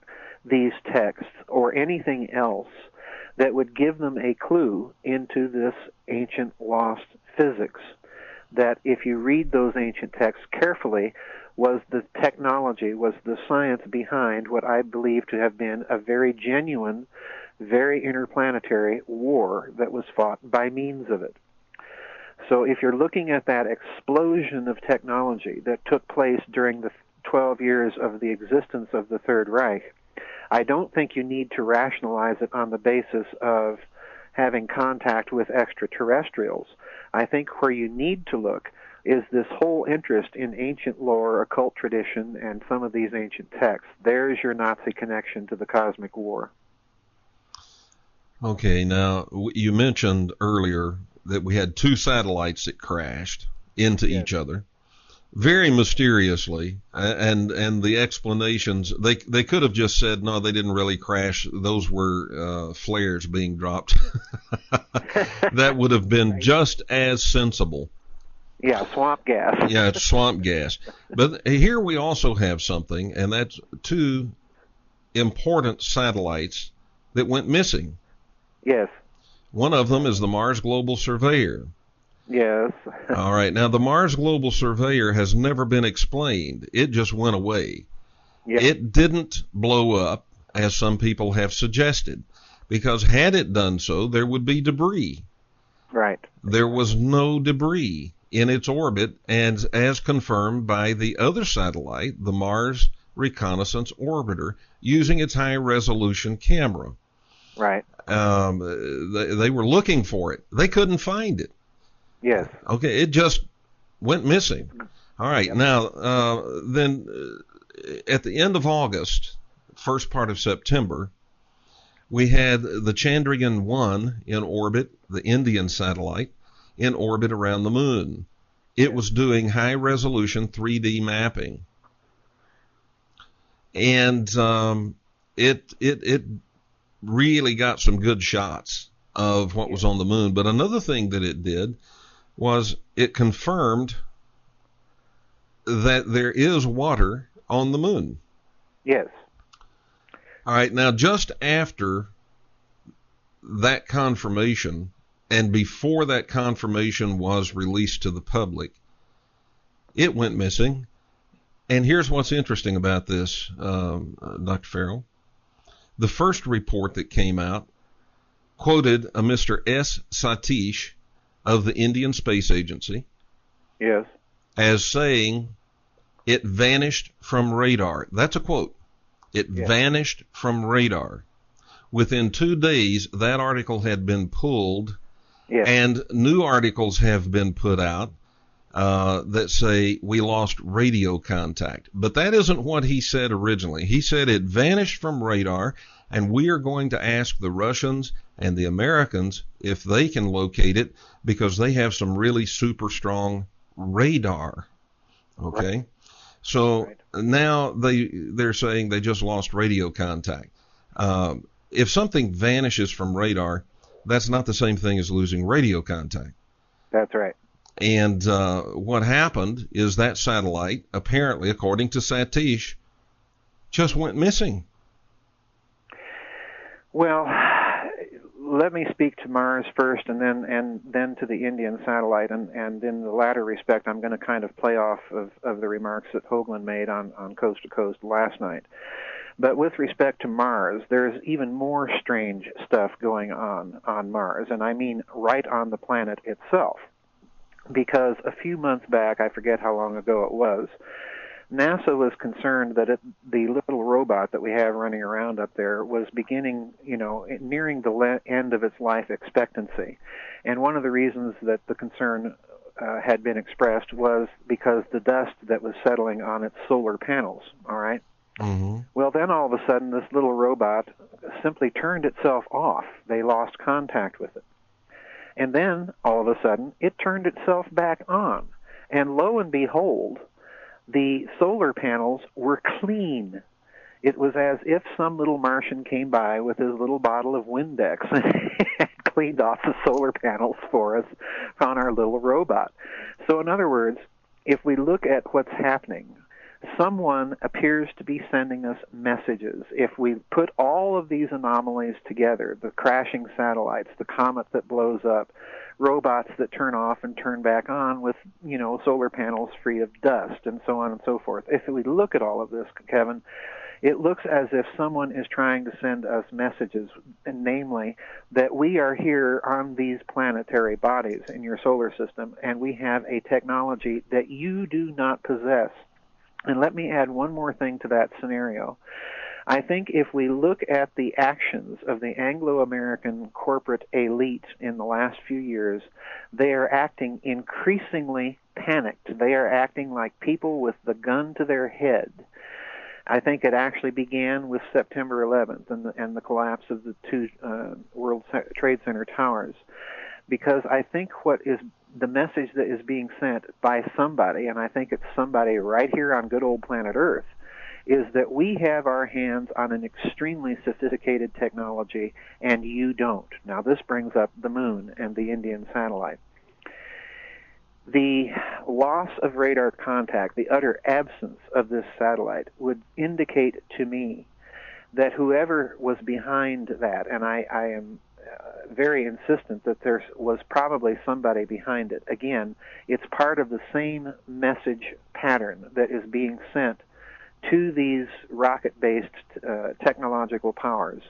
these texts or anything else that would give them a clue into this ancient lost physics that, if you read those ancient texts carefully, was the technology, was the science behind what I believe to have been a very genuine, very interplanetary war that was fought by means of it. So if you're looking at that explosion of technology that took place during the 12 years of the existence of the Third Reich, I don't think you need to rationalize it on the basis of having contact with extraterrestrials. I think where you need to look is this whole interest in ancient lore, occult tradition, and some of these ancient texts. There's your Nazi connection to the Cosmic War. Okay, now you mentioned earlier that we had two satellites that crashed into Yes. each other very mysteriously, and the explanations, they could have just said no, they didn't really crash, those were flares being dropped. That would have been Right. just as sensible. Yeah, swamp gas. Yeah, it's swamp gas. But here we also have something, and that's two important satellites that went missing. Yes. One of them is the Mars Global Surveyor. Yes. All right, now the Mars Global Surveyor has never been explained. It just went away. Yep. It didn't blow up, as some people have suggested, because had it done so, there would be debris. Right. There was no debris in its orbit, and as confirmed by the other satellite, the Mars Reconnaissance Orbiter, using its high-resolution camera. Right. They were looking for it. They couldn't find it. Yes. Okay, it just went missing. All right, Yep. now, then at the end of August, first part of September, we had the Chandrayaan-1 in orbit, the Indian satellite, in orbit around the moon. It was doing high-resolution 3D mapping. And it really got some good shots of what was on the moon. But another thing that it did was it confirmed that there is water on the moon. Yes. All right, now just after that confirmation, and before that confirmation was released to the public, it went missing. And here's what's interesting about this, Dr. Farrell. The first report that came out quoted a Mr. S. Satish of the Indian Space Agency Yes. as saying it vanished from radar. That's a quote. It Yes. vanished from radar. Within 2 days, that article had been pulled, Yes. and new articles have been put out that say we lost radio contact. But that isn't what he said originally. He said it vanished from radar, and we are going to ask the Russians and the Americans if they can locate it, because they have some really super strong radar. Okay? Right. So Right. now they're saying they just lost radio contact. If something vanishes from radar, that's not the same thing as losing radio contact. That's right. And what happened is that satellite, apparently, according to Satish, just went missing. Well, let me speak to Mars first, and then to the Indian satellite, and in the latter respect, I'm going to kind of play off of the remarks that Hoagland made on Coast to Coast last night. But with respect to Mars, there's even more strange stuff going on Mars, and I mean right on the planet itself. Because a few months back, I forget how long ago it was, NASA was concerned that the little robot that we have running around up there was beginning, nearing the end of its life expectancy. And one of the reasons that the concern had been expressed was because the dust that was settling on its solar panels, all right? Mm-hmm. Well, then all of a sudden, this little robot simply turned itself off. They lost contact with it. And then, all of a sudden, it turned itself back on. And lo and behold, the solar panels were clean. It was as if some little Martian came by with his little bottle of Windex and cleaned off the solar panels for us on our little robot. So in other words, if we look at what's happening, someone appears to be sending us messages. If we put all of these anomalies together, the crashing satellites, the comet that blows up, robots that turn off and turn back on with, solar panels free of dust, and so on and so forth. If we look at all of this, Kevin, it looks as if someone is trying to send us messages, and namely that we are here on these planetary bodies in your solar system, and we have a technology that you do not possess. And let me add one more thing to that scenario. I think if we look at the actions of the Anglo-American corporate elite in the last few years, they are acting increasingly panicked. They are acting like people with the gun to their head. I think it actually began with September 11th and the collapse of the two World Trade Center towers, because I think what is the message that is being sent by somebody, and I think it's somebody right here on good old planet Earth, is that we have our hands on an extremely sophisticated technology and you don't. Now this brings up the moon and the Indian satellite. The loss of radar contact, the utter absence of this satellite, would indicate to me that whoever was behind that, and I am very insistent that there was probably somebody behind it. Again, it's part of the same message pattern that is being sent to these rocket-based technological powers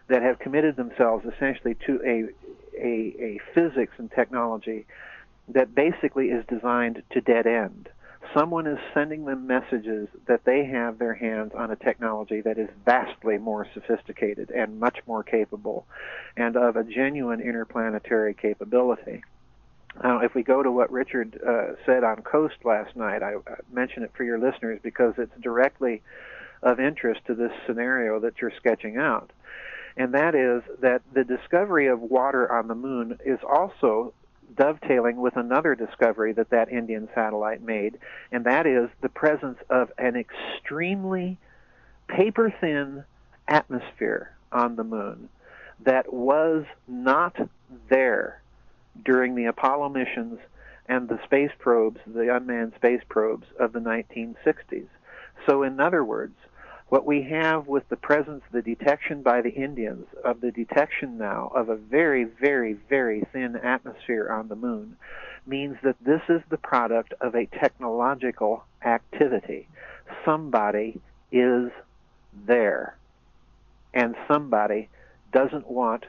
that have committed themselves essentially to a physics and technology that basically is designed to dead end. Someone is sending them messages that they have their hands on a technology that is vastly more sophisticated and much more capable and of a genuine interplanetary capability. Now, if we go to what Richard said on Coast last night, I mention it for your listeners because it's directly of interest to this scenario that you're sketching out. And that is that the discovery of water on the moon is also dovetailing with another discovery that Indian satellite made, and that is the presence of an extremely paper-thin atmosphere on the moon that was not there during the Apollo missions and the space probes, the unmanned space probes of the 1960s. So in other words, what we have with the presence, the detection by the Indians of the detection now of a very, very, very thin atmosphere on the moon means that this is the product of a technological activity. Somebody is there, and somebody doesn't want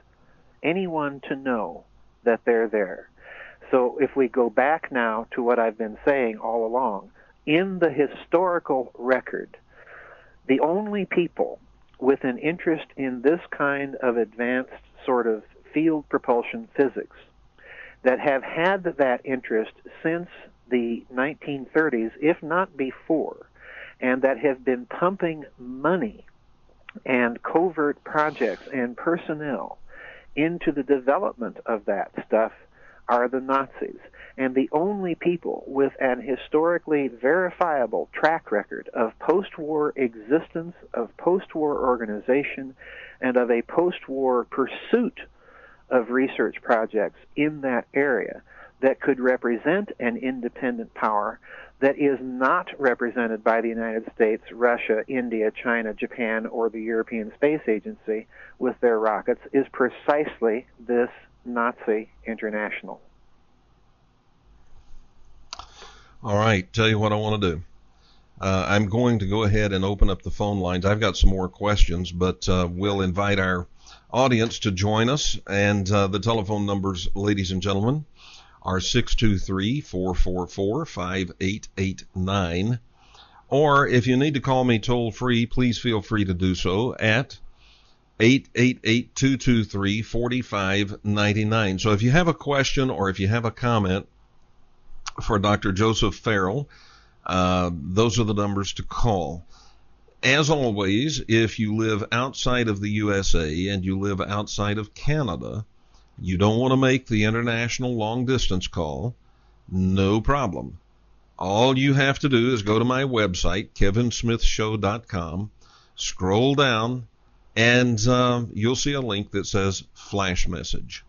anyone to know that they're there. So if we go back now to what I've been saying all along, in the historical record, the only people with an interest in this kind of advanced sort of field propulsion physics that have had that interest since the 1930s, if not before, and that have been pumping money and covert projects and personnel into the development of that stuff are the Nazis. And the only people with an historically verifiable track record of post-war existence, of post-war organization, and of a post-war pursuit of research projects in that area that could represent an independent power that is not represented by the United States, Russia, India, China, Japan, or the European Space Agency with their rockets is precisely this Nazi international. All right, tell you what I want to do. I'm going to go ahead and open up the phone lines. I've got some more questions, but we'll invite our audience to join us. And the telephone numbers, ladies and gentlemen, are 623-444-5889. Or if you need to call me toll free, please feel free to do so at 888-223-4599. So if you have a question or if you have a comment for Dr. Joseph Farrell, those are the numbers to call. As always, if you live outside of the USA and you live outside of Canada, you don't want to make the international long-distance call, no problem. All you have to do is go to my website, kevinsmithshow.com, scroll down, and you'll see a link that says Flash Message.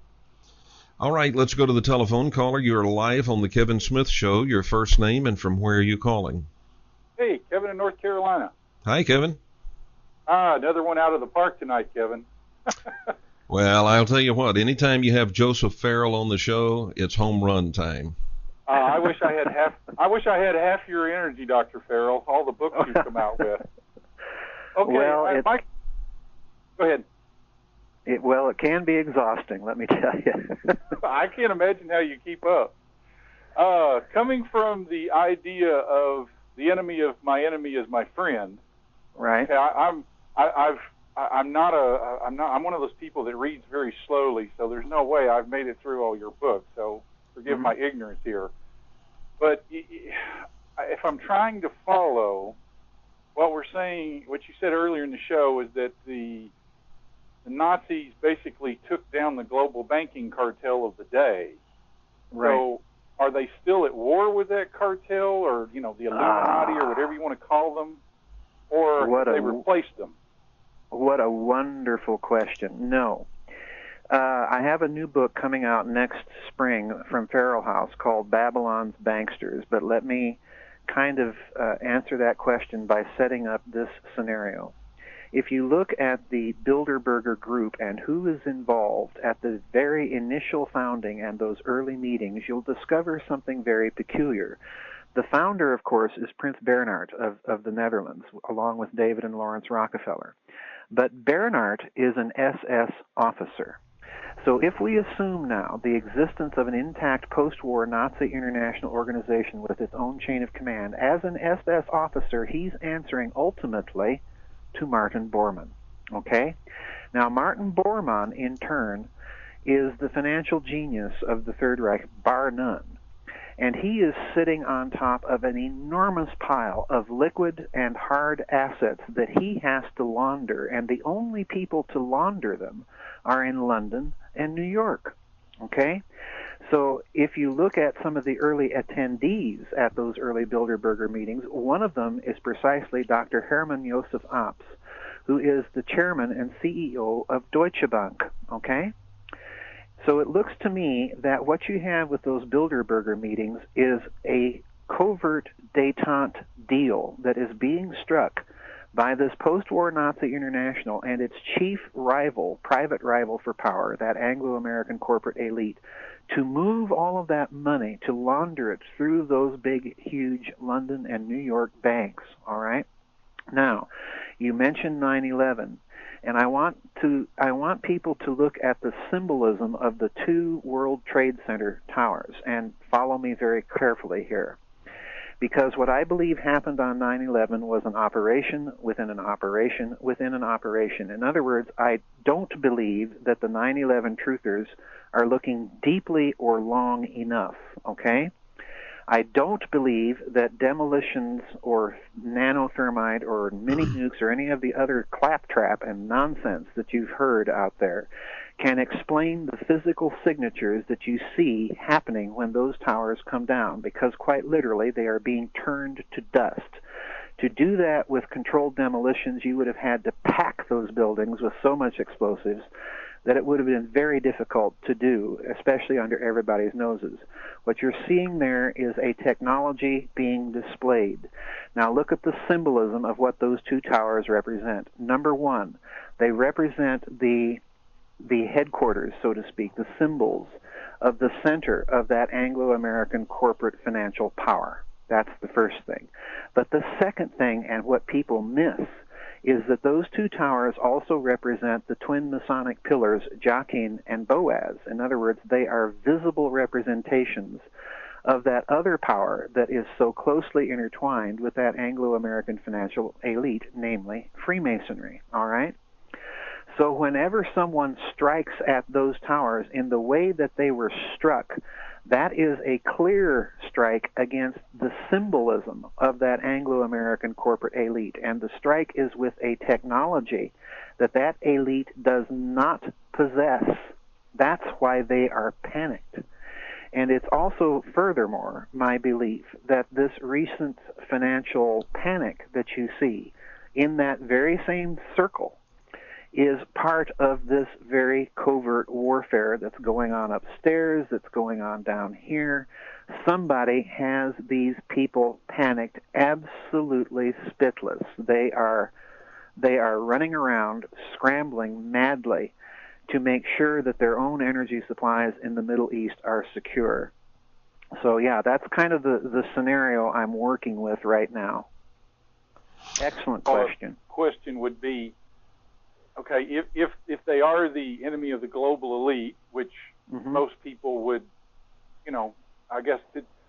All right, let's go to the telephone. Caller, you're live on the Kevin Smith Show. Your first name and from where are you calling? Hey, Kevin in North Carolina. Hi, Kevin. Another one out of the park tonight, Kevin. Well, I'll tell you what, anytime you have Joseph Farrell on the show, it's home run time. I wish I had half your energy, Dr. Farrell, all the books you've come out with. Okay, well, Mike, go ahead. It can be exhausting, let me tell you. I can't imagine how you keep up. Coming from the idea of the enemy of my enemy is my friend. Right. I'm one of those people that reads very slowly, so there's no way I've made it through all your books. So forgive my ignorance here. But if I'm trying to follow what we're saying, what you said earlier in the show, is that the Nazis basically took down the global banking cartel of the day. Right. So are they still at war with that cartel, or, the Illuminati, or whatever you want to call them, or have they replaced them? What a wonderful question. No. I have a new book coming out next spring from Farrell House called Babylon's Banksters, but let me kind of answer that question by setting up this scenario. If you look at the Bilderberger group and who is involved at the very initial founding and those early meetings, you'll discover something very peculiar. The founder, of course, is Prince Bernhard of the Netherlands, along with David and Lawrence Rockefeller. But Bernhard is an SS officer. So if we assume now the existence of an intact post-war Nazi international organization with its own chain of command, as an SS officer, he's answering ultimately to Martin Bormann. Okay? Now, Martin Bormann, in turn, is the financial genius of the Third Reich, bar none. And he is sitting on top of an enormous pile of liquid and hard assets that he has to launder, and the only people to launder them are in London and New York. Okay? So if you look at some of the early attendees at those early Bilderberger meetings, one of them is precisely Dr. Hermann Josef Abs, who is the chairman and CEO of Deutsche Bank. Okay? So it looks to me that what you have with those Bilderberger meetings is a covert détente deal that is being struck by this post-war Nazi international and its chief rival, private rival for power, that Anglo-American corporate elite, to move all of that money, to launder it through those big, huge London and New York banks, all right? Now, you mentioned 9/11. And I want people to look at the symbolism of the two World Trade Center towers, and follow me very carefully here. Because what I believe happened on 9/11 was an operation within an operation within an operation. In other words, I don't believe that the 9/11 truthers are looking deeply or long enough, okay? I don't believe that demolitions or nanothermite or mini nukes or any of the other claptrap and nonsense that you've heard out there can explain the physical signatures that you see happening when those towers come down, because quite literally they are being turned to dust. To do that with controlled demolitions, you would have had to pack those buildings with so much explosives that it would have been very difficult to do, especially under everybody's noses. What you're seeing there is a technology being displayed. Now look at the symbolism of what those two towers represent. Number one, they represent the headquarters, so to speak, the symbols of the center of that Anglo-American corporate financial power. That's the first thing. But the second thing, and what people miss, is that those two towers also represent the twin Masonic pillars, Jachin and Boaz. In other words, they are visible representations of that other power that is so closely intertwined with that Anglo-American financial elite, namely Freemasonry. All right? So whenever someone strikes at those towers in the way that they were struck, that is a clear strike against the symbolism of that Anglo-American corporate elite. And the strike is with a technology that that elite does not possess. That's why they are panicked. And it's also, furthermore, my belief that this recent financial panic that you see in that very same circle is part of this very covert warfare that's going on upstairs, that's going on down here. Somebody has these people panicked, absolutely spitless. They are running around, scrambling madly to make sure that their own energy supplies in the Middle East are secure. So yeah, that's kind of the scenario I'm working with right now. Excellent question. Question would be, okay, if they are the enemy of the global elite, which most people would, I guess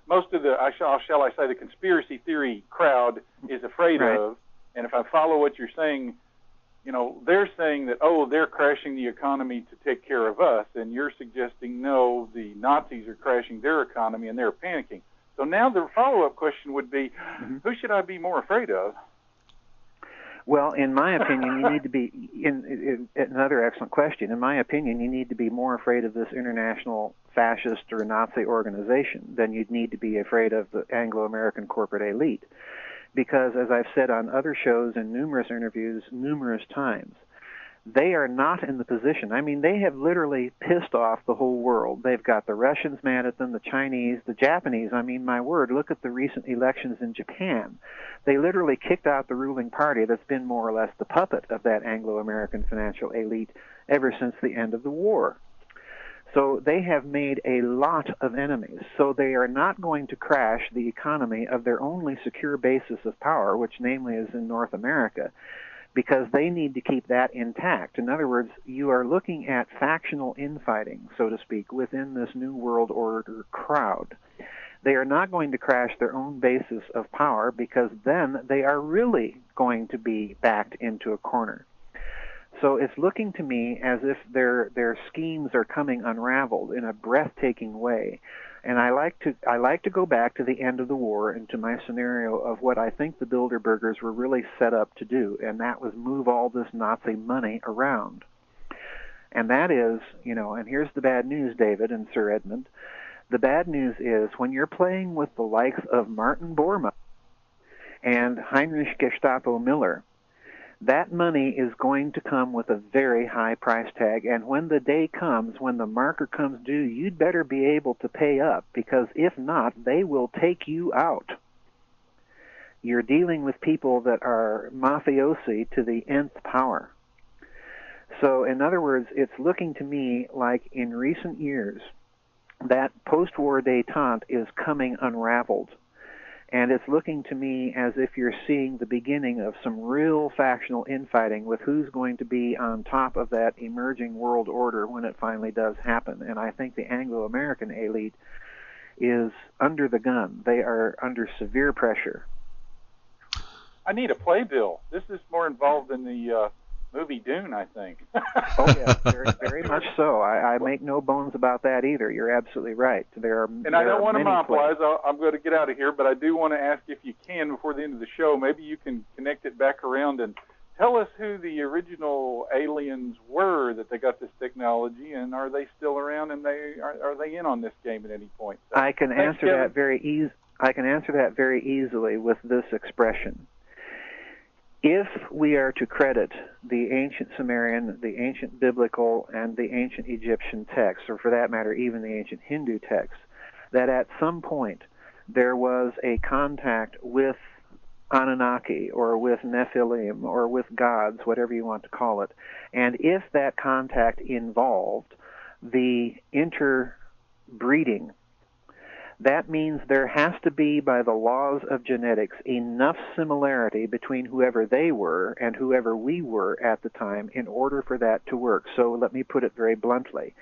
most of the, shall I say, the conspiracy theory crowd is afraid of, and if I follow what you're saying, they're saying that, they're crashing the economy to take care of us, and you're suggesting, no, the Nazis are crashing their economy and they're panicking. So now the follow-up question would be, who should I be more afraid of? Well, in my opinion, you need to be, another excellent question, in my opinion, you need to be more afraid of this international fascist or Nazi organization than you'd need to be afraid of the Anglo-American corporate elite. Because, as I've said on other shows and numerous interviews, numerous times, they are not in the position. I mean, they have literally pissed off the whole world. They've got the Russians mad at them, the Chinese, the Japanese. I mean, my word, look at the recent elections in Japan. They literally kicked out the ruling party that's been more or less the puppet of that Anglo-American financial elite ever since the end of the war. So they have made a lot of enemies. So they are not going to crash the economy of their only secure basis of power, which namely is in North America, because they need to keep that intact. In other words, you are looking at factional infighting, so to speak, within this New World Order crowd. They are not going to crash their own basis of power, because then they are really going to be backed into a corner. So it's looking to me as if their schemes are coming unraveled in a breathtaking way. And I like to go back to the end of the war and to my scenario of what I think the Bilderbergers were really set up to do, and that was move all this Nazi money around. And that is, and here's the bad news, David and Sir Edmund. The bad news is when you're playing with the likes of Martin Bormann and Heinrich Gestapo Miller, that money is going to come with a very high price tag, and when the day comes, when the marker comes due, you'd better be able to pay up, because if not, they will take you out. You're dealing with people that are mafiosi to the nth power. So, in other words, it's looking to me like in recent years, that post-war détente is coming unraveled. And it's looking to me as if you're seeing the beginning of some real factional infighting with who's going to be on top of that emerging world order when it finally does happen. And I think the Anglo-American elite is under the gun. They are under severe pressure. I need a playbill. This is more involved than the movie Dune, I think. Oh, yeah, very, very much so. I make no bones about that either. You're absolutely right. And I don't want to monopolize. I'm going to get out of here, but I do want to ask, if you can, before the end of the show, maybe you can connect it back around and tell us who the original aliens were that they got this technology, and are they still around, and are they in on this game at any point? So, I can answer that very easily with this expression. If we are to credit the ancient Sumerian, the ancient biblical, and the ancient Egyptian texts, or for that matter, even the ancient Hindu texts, that at some point there was a contact with Anunnaki, or with Nephilim, or with gods, whatever you want to call it, and if that contact involved the interbreeding, that means there has to be, by the laws of genetics, enough similarity between whoever they were and whoever we were at the time in order for that to work. So let me put it very bluntly.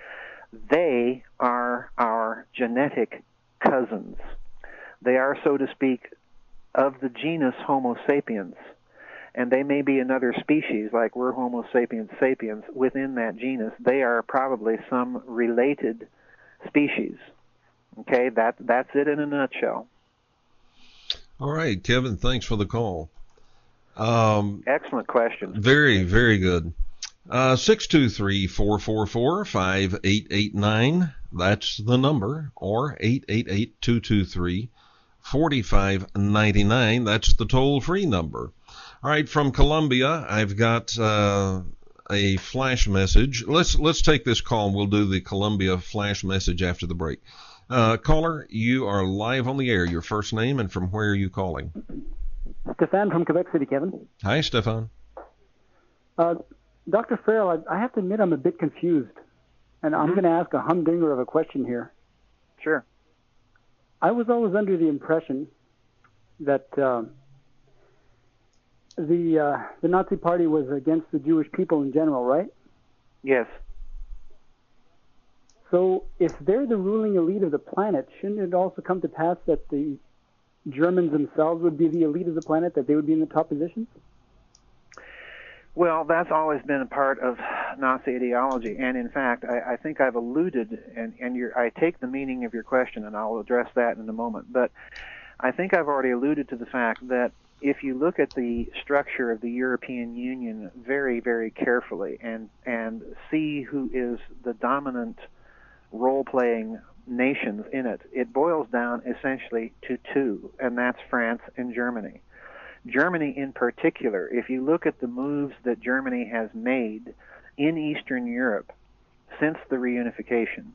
They are our genetic cousins. They are, so to speak, of the genus Homo sapiens. And they may be another species, like we're Homo sapiens sapiens. Within that genus, they are probably some related species. Okay, that's it in a nutshell. All right, Kevin, thanks for the call. Excellent question. Very, very good. 623-444-5889. That's the number, or 888-223-4599. That's the toll-free number. All right, from Colombia, I've got a flash message. Let's take this call, and we'll do the Colombia flash message after the break. Caller, you are live on the air. Your first name and from where are you calling? Stefan from Quebec City, Kevin. Hi, Stefan. Dr. Farrell, I have to admit I'm a bit confused, and I'm going to ask a humdinger of a question here. Sure. I was always under the impression that the Nazi Party was against the Jewish people in general, right? Yes. So if they're the ruling elite of the planet, shouldn't it also come to pass that the Germans themselves would be the elite of the planet, that they would be in the top positions? Well, that's always been a part of Nazi ideology, and in fact, I think I've alluded, and I take the meaning of your question, and I'll address that in a moment, but I think I've already alluded to the fact that if you look at the structure of the European Union very, very carefully and see who is the dominant role-playing nations in it, it boils down essentially to two, and that's France and Germany. Germany in particular, if you look at the moves that Germany has made in Eastern Europe since the reunification,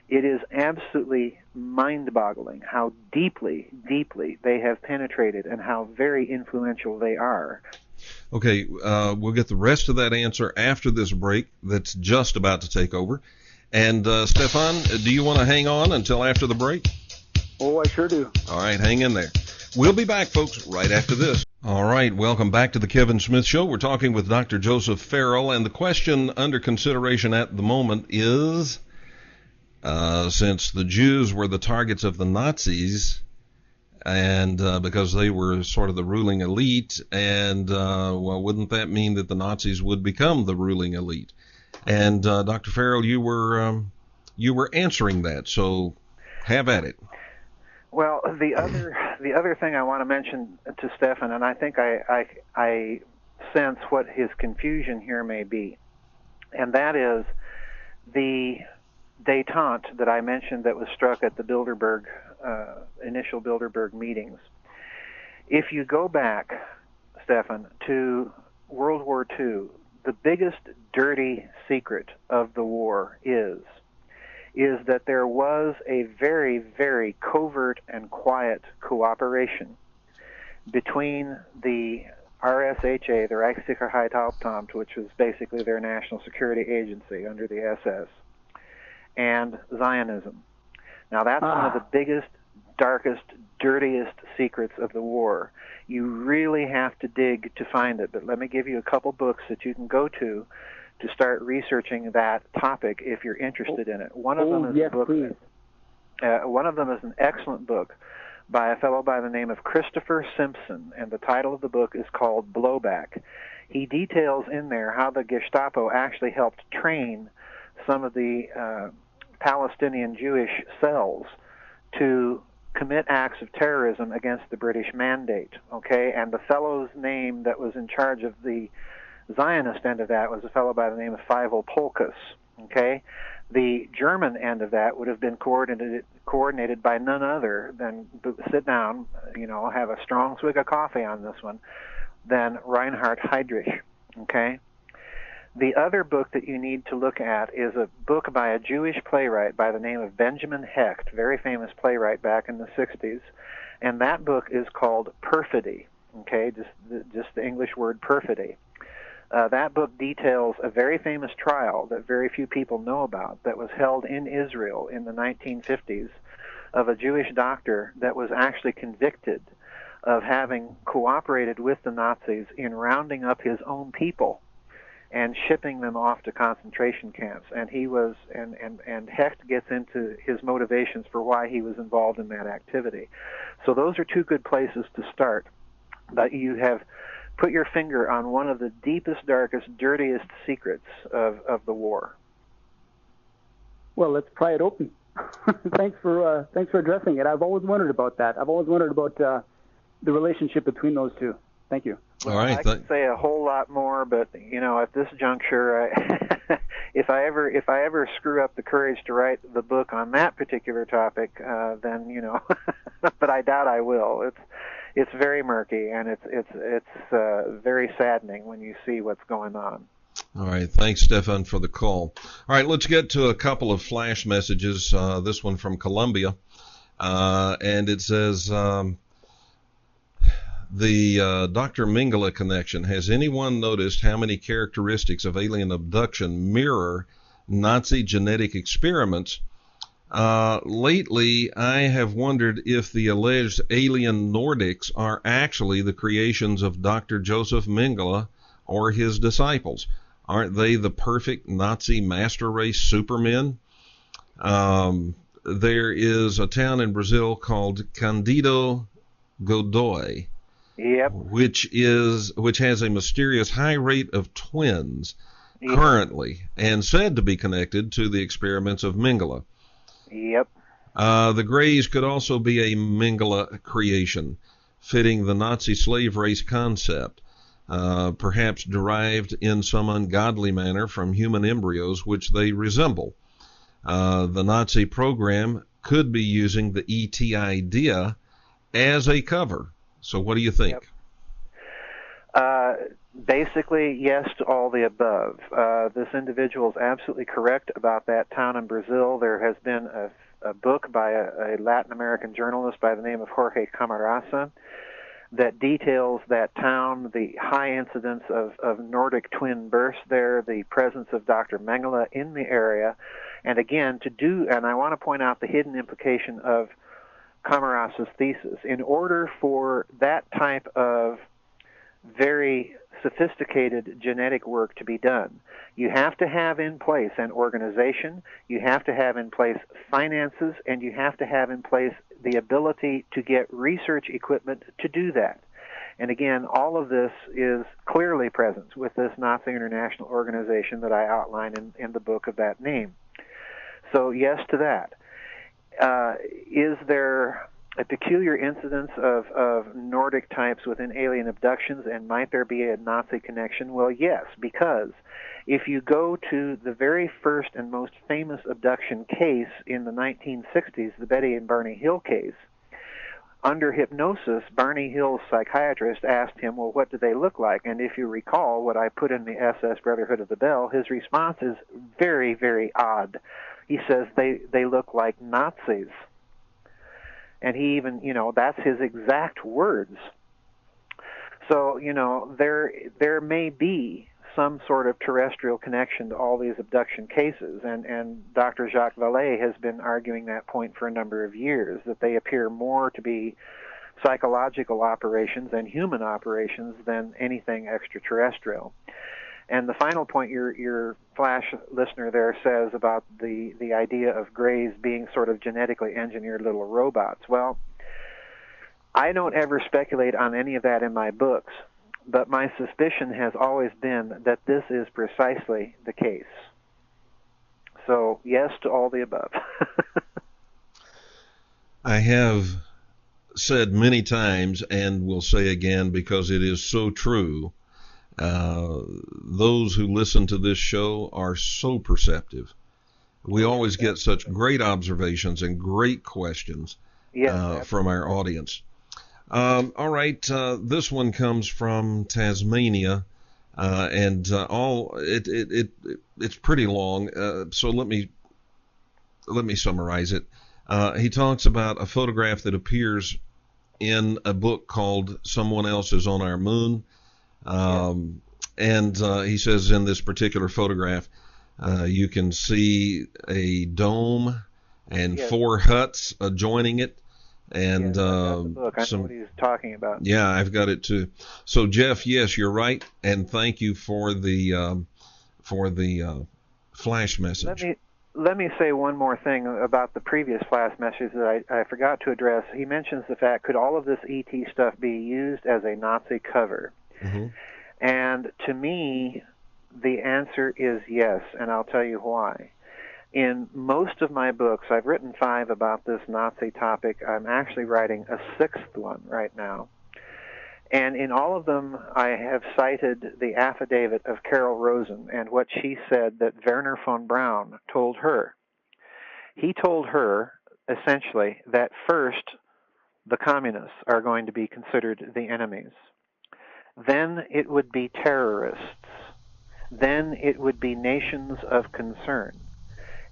it is absolutely mind-boggling how deeply, deeply they have penetrated and how very influential they are. Okay, we'll get the rest of that answer after this break that's just about to take over. And Stefan, do you want to hang on until after the break? Oh, I sure do. All right, hang in there. We'll be back, folks, right after this. All right, welcome back to the Kevin Smith Show. We're talking with Dr. Joseph Farrell, and the question under consideration at the moment is, since the Jews were the targets of the Nazis, and because they were sort of the ruling elite, and well, wouldn't that mean that the Nazis would become the ruling elite? And Dr. Farrell, you were answering that, so have at it. Well, the other thing I want to mention to Stefan, and I think I sense what his confusion here may be, and that is the détente that I mentioned that was struck at the Bilderberg initial Bilderberg meetings. If you go back, Stefan, to World War II, the biggest dirty secret of the war is that there was a very, very covert and quiet cooperation between the RSHA, the Reichssicherheitshauptamt, which was basically their national security agency under the SS, and Zionism. Now, that's one of the biggest, darkest, dirtiest secrets of the war. You really have to dig to find it, but let me give you a couple books that you can go to start researching that topic if you're interested in it. One of them is a book. One of them is an excellent book by a fellow by the name of Christopher Simpson, and the title of the book is called Blowback. He details in there how the Gestapo actually helped train some of the Palestinian Jewish cells to commit acts of terrorism against the British mandate. Okay, and the fellow's name that was in charge of the Zionist end of that was a fellow by the name of Fievel Polkus. Okay, the German end of that would have been coordinated by none other than, sit down, have a strong swig of coffee on this one, than Reinhard Heydrich. Okay, the other book that you need to look at is a book by a Jewish playwright by the name of Benjamin Hecht, very famous playwright back in the 60s, and that book is called Perfidy. Okay, just the English word perfidy. That book details a very famous trial that very few people know about that was held in Israel in the 1950s of a Jewish doctor that was actually convicted of having cooperated with the Nazis in rounding up his own people and shipping them off to concentration camps. And he was, and Hecht gets into his motivations for why he was involved in that activity. So those are two good places to start. But you have put your finger on one of the deepest, darkest, dirtiest secrets of the war. Well, let's pry it open. Thanks for addressing it. I've always wondered about that. I've always wondered about the relationship between those two. Thank you. Well, all right. I could say a whole lot more, but at this juncture, if I ever screw up the courage to write the book on that particular topic, then but I doubt I will. It's very murky, and it's very saddening when you see what's going on. All right, thanks, Stefan, for the call. All right, let's get to a couple of flash messages. This one from Colombia, and it says, the Dr. Mengele connection. Has anyone noticed how many characteristics of alien abduction mirror Nazi genetic experiments? Lately, I have wondered if the alleged alien Nordics are actually the creations of Dr. Joseph Mengele or his disciples. Aren't they the perfect Nazi master race supermen? There is a town in Brazil called Candido Godoy, yep, which has a mysterious high rate of twins currently, and said to be connected to the experiments of Mengele. Yep. The Greys could also be a Mengele creation. fitting the Nazi slave race concept, perhaps derived in some ungodly manner from human embryos which they resemble. The Nazi program could be using the ET idea as a cover. So what do you think? Yep. Basically, yes to all the above. This individual is absolutely correct about that town in Brazil. There has been a book by a Latin American journalist by the name of Jorge Camarasa that details that town, the high incidence of Nordic twin births there, the presence of Dr. Mengele in the area, and again, and I want to point out the hidden implication of Camarasa's thesis. In order for that type of very sophisticated genetic work to be done, you have to have in place an organization, you have to have in place finances, and you have to have in place the ability to get research equipment to do that. And again, all of this is clearly present with this Nazi International organization that I outline in the book of that name. So yes to that. Is there a peculiar incidence of Nordic types within alien abductions, and might there be a Nazi connection? Well, yes, because if you go to the very first and most famous abduction case in the 1960s, the Betty and Barney Hill case, under hypnosis, Barney Hill's psychiatrist asked him, well, what do they look like? And if you recall what I put in the SS Brotherhood of the Bell, his response is very, very odd. He says they look like Nazis. And he even, that's his exact words. So, there may be some sort of terrestrial connection to all these abduction cases. And Dr. Jacques Vallée has been arguing that point for a number of years, that they appear more to be psychological operations and human operations than anything extraterrestrial. And the final point your flash listener there says about the idea of Greys being sort of genetically engineered little robots. Well, I don't ever speculate on any of that in my books, but my suspicion has always been that this is precisely the case. So, yes to all the above. I have said many times, and will say again because it is so true, those who listen to this show are so perceptive. We always get such great observations and great questions from our audience. All right, this one comes from Tasmania, and it's pretty long. So let me summarize it. He talks about a photograph that appears in a book called "Someone Else Is on Our Moon." And he says in this particular photograph, you can see a dome and 4 huts adjoining it. And I know what he's talking about. Yeah, I've got it too. So Jeff, yes, you're right, and thank you for the flash message. Let me say one more thing about the previous flash message that I forgot to address. He mentions the fact, could all of this ET stuff be used as a Nazi cover? Mm-hmm. And to me, the answer is yes, and I'll tell you why. In most of my books, I've written 5 about this Nazi topic. I'm actually writing a 6th one right now. And in all of them, I have cited the affidavit of Carol Rosen and what she said that Werner von Braun told her. He told her, essentially, that first, the communists are going to be considered the enemies. Then it would be terrorists. Then it would be nations of concern.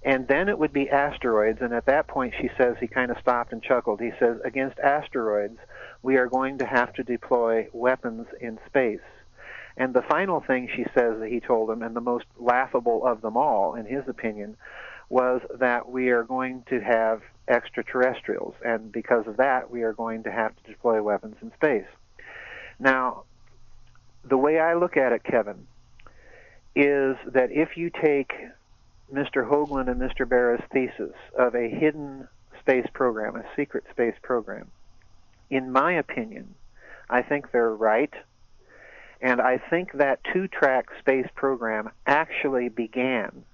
And then it would be asteroids, and at that point, she says, he kind of stopped and chuckled. He says, against asteroids, we are going to have to deploy weapons in space. And the final thing she says that he told him, and the most laughable of them all, in his opinion, was that we are going to have extraterrestrials, and because of that, we are going to have to deploy weapons in space. Now, the way I look at it, Kevin, is that if you take Mr. Hoagland and Mr. Barra's thesis of a hidden space program, a secret space program, in my opinion, I think they're right. And I think that 2-track space program actually began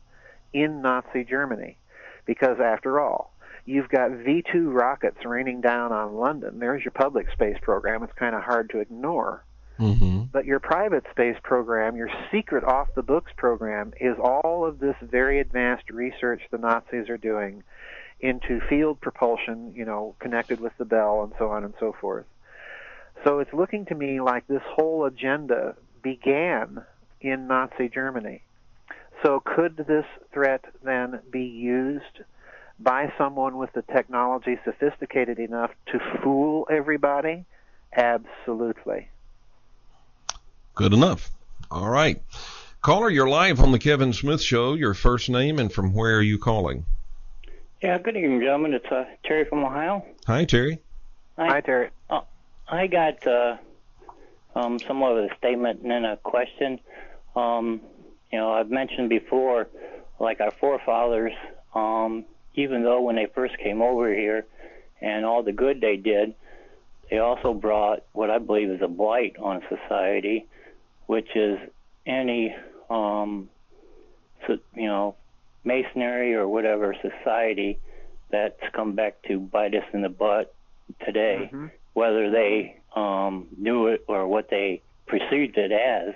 in Nazi Germany. Because after all, You've got V2 rockets raining down on London. There's your public space program. It's kind of hard to ignore. Mm-hmm. But your private space program, your secret off-the-books program, is all of this very advanced research the Nazis are doing into field propulsion, connected with the Bell and so on and so forth. So it's looking to me like this whole agenda began in Nazi Germany. So could this threat then be used by someone with the technology sophisticated enough to fool everybody? Absolutely. Good enough. All right. Caller, you're live on the Kevin Smith Show. Your first name and from where are you calling? Yeah, good evening, gentlemen. It's Terry from Ohio. Hi, Terry. Hi, Terry. I got somewhat of a statement and then a question. I've mentioned before, like our forefathers, even though when they first came over here and all the good they did, they also brought what I believe is a blight on society, which is any, masonry or whatever society that's come back to bite us in the butt today, whether they knew it or what they perceived it as.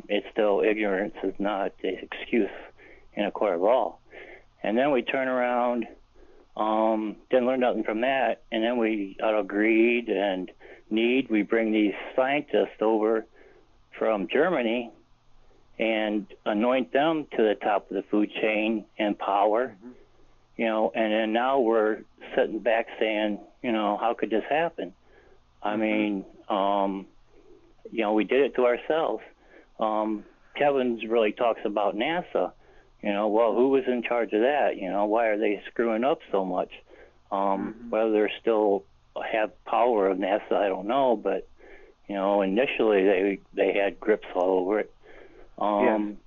It's still, ignorance is not the excuse in a court of law. And then we turn around, didn't learn nothing from that, and then we, out of greed and need, we bring these scientists over from Germany and anoint them to the top of the food chain and power, and then now we're sitting back saying, how could this happen? I mean, we did it to ourselves. Kevin's really talks about NASA. Well, who was in charge of that? Why are they screwing up so much? Whether they still have power of NASA, I don't know, but, initially they had grips all over it. And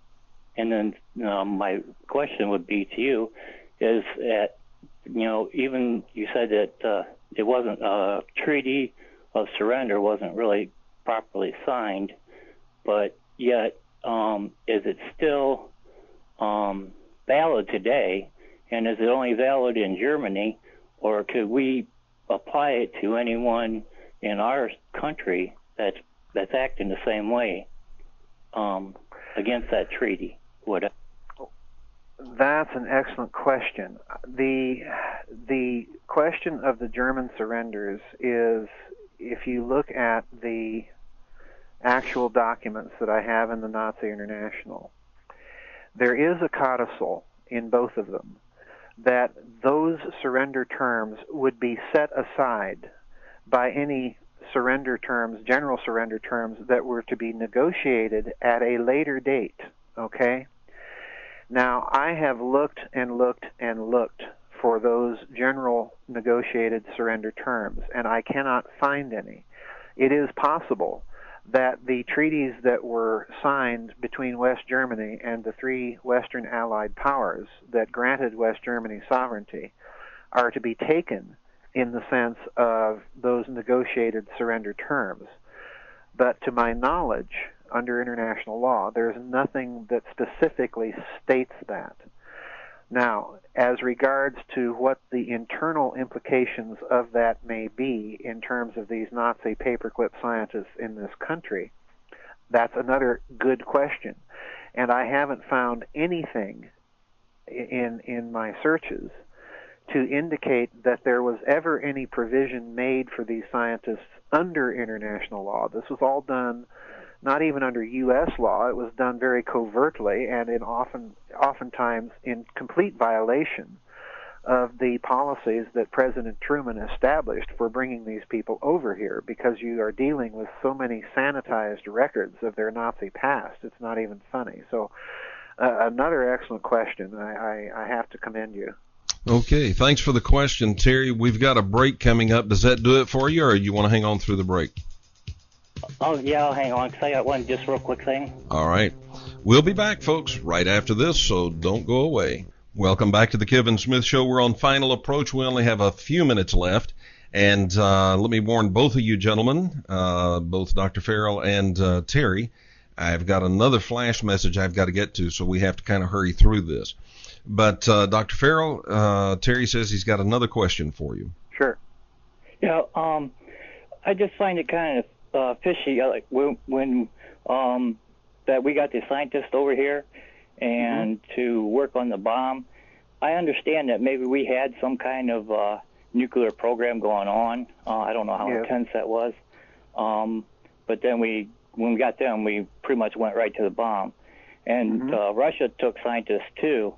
then my question would be to you is that, even you said that it wasn't a treaty of surrender wasn't really properly signed, but yet is it still valid today, and is it only valid in Germany, or could we apply it to anyone in our country that's acting the same way against that treaty? That's an excellent question. The question of the German surrenders is, if you look at the actual documents that I have in the Nazi International, there is a codicil in both of them that those surrender terms would be set aside by any surrender terms, general surrender terms, that were to be negotiated at a later date, okay? Now, I have looked and looked and looked for those general negotiated surrender terms, and I cannot find any. It is possible that the treaties that were signed between West Germany and the three Western Allied powers that granted West Germany sovereignty are to be taken in the sense of those negotiated surrender terms. But to my knowledge, under international law, there's nothing that specifically states that. Now, as regards to what the internal implications of that may be in terms of these Nazi paperclip scientists in this country, that's another good question. And I haven't found anything in my searches to indicate that there was ever any provision made for these scientists under international law. This was all done not even under U.S. law. It was done very covertly and oftentimes in complete violation of the policies that President Truman established for bringing these people over here, because you are dealing with so many sanitized records of their Nazi past. It's not even funny. So another excellent question. I have to commend you. Okay, thanks for the question, Terry. We've got a break coming up. Does that do it for you, or you want to hang on through the break? Oh, yeah, I'll hang on, because I got one just real quick thing. All right. We'll be back, folks, right after this, so don't go away. Welcome back to the Kevin Smith Show. We're on final approach. We only have a few minutes left. And let me warn both of you gentlemen, both Dr. Farrell and Terry, I've got another flash message I've got to get to, so we have to kind of hurry through this. But Dr. Farrell, Terry says he's got another question for you. Sure. Yeah, I just find it kind of fishy, like when that we got the scientist over here and to work on the bomb. I understand that maybe we had some kind of nuclear program going on. I don't know how intense that was. But then when we got them, we pretty much went right to the bomb. And Russia took scientists too,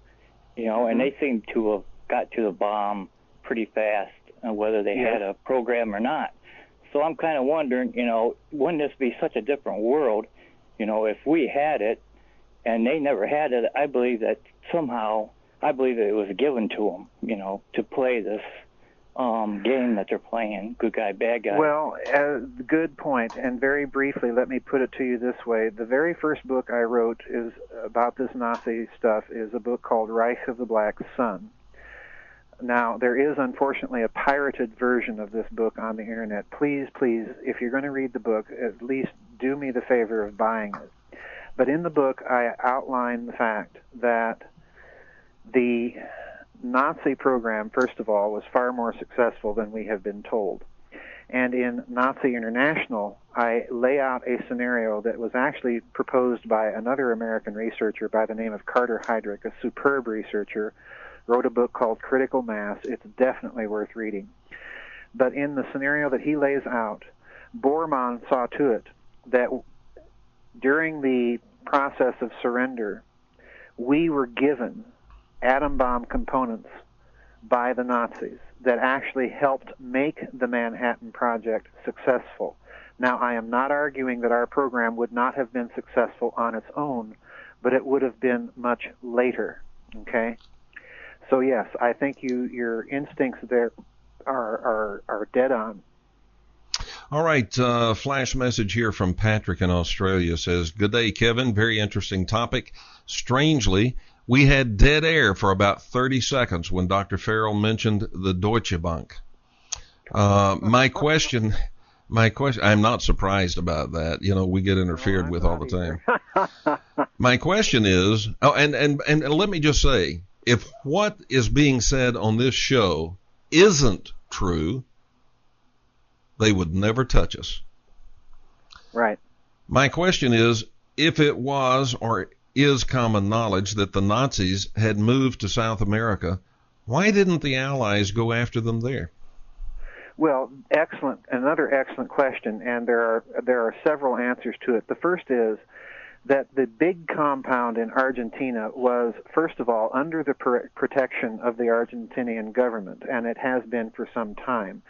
and they seem to have got to the bomb pretty fast, whether they had a program or not. So I'm kind of wondering, wouldn't this be such a different world, if we had it and they never had it? I believe that it was given to them, to play this game that they're playing, good guy, bad guy. Well, good point. And very briefly, let me put it to you this way. The very first book I wrote is about this Nazi stuff is a book called Reich of the Black Sun. Now, there is unfortunately a pirated version of this book on the internet. Please, if you're going to read the book, at least do me the favor of buying it. But in the book, I outline the fact that the Nazi program, first of all, was far more successful than we have been told. And in Nazi International, I lay out a scenario that was actually proposed by another American researcher by the name of Carter Heydrich, a superb researcher, wrote a book called Critical Mass. It's definitely worth reading. But in the scenario that he lays out, Bormann saw to it that during the process of surrender, we were given atom bomb components by the Nazis that actually helped make the Manhattan Project successful. Now, I am not arguing that our program would not have been successful on its own, but it would have been much later, okay? So, yes, I think your instincts there are dead on. All right, flash message here from Patrick in Australia says, "Good day, Kevin. Very interesting topic. Strangely, we had dead air for about 30 seconds when Dr. Farrell mentioned the Deutsche Bank. My question, I'm not surprised about that. We get interfered with all the time. My question is, and let me just say, if what is being said on this show isn't true, they would never touch us. Right. My question is, if it was or is common knowledge that the Nazis had moved to South America, why didn't the Allies go after them there? Well, another excellent question, and there are several answers to it. The first is that the big compound in Argentina was, first of all, under the protection of the Argentinian government, and it has been for some time.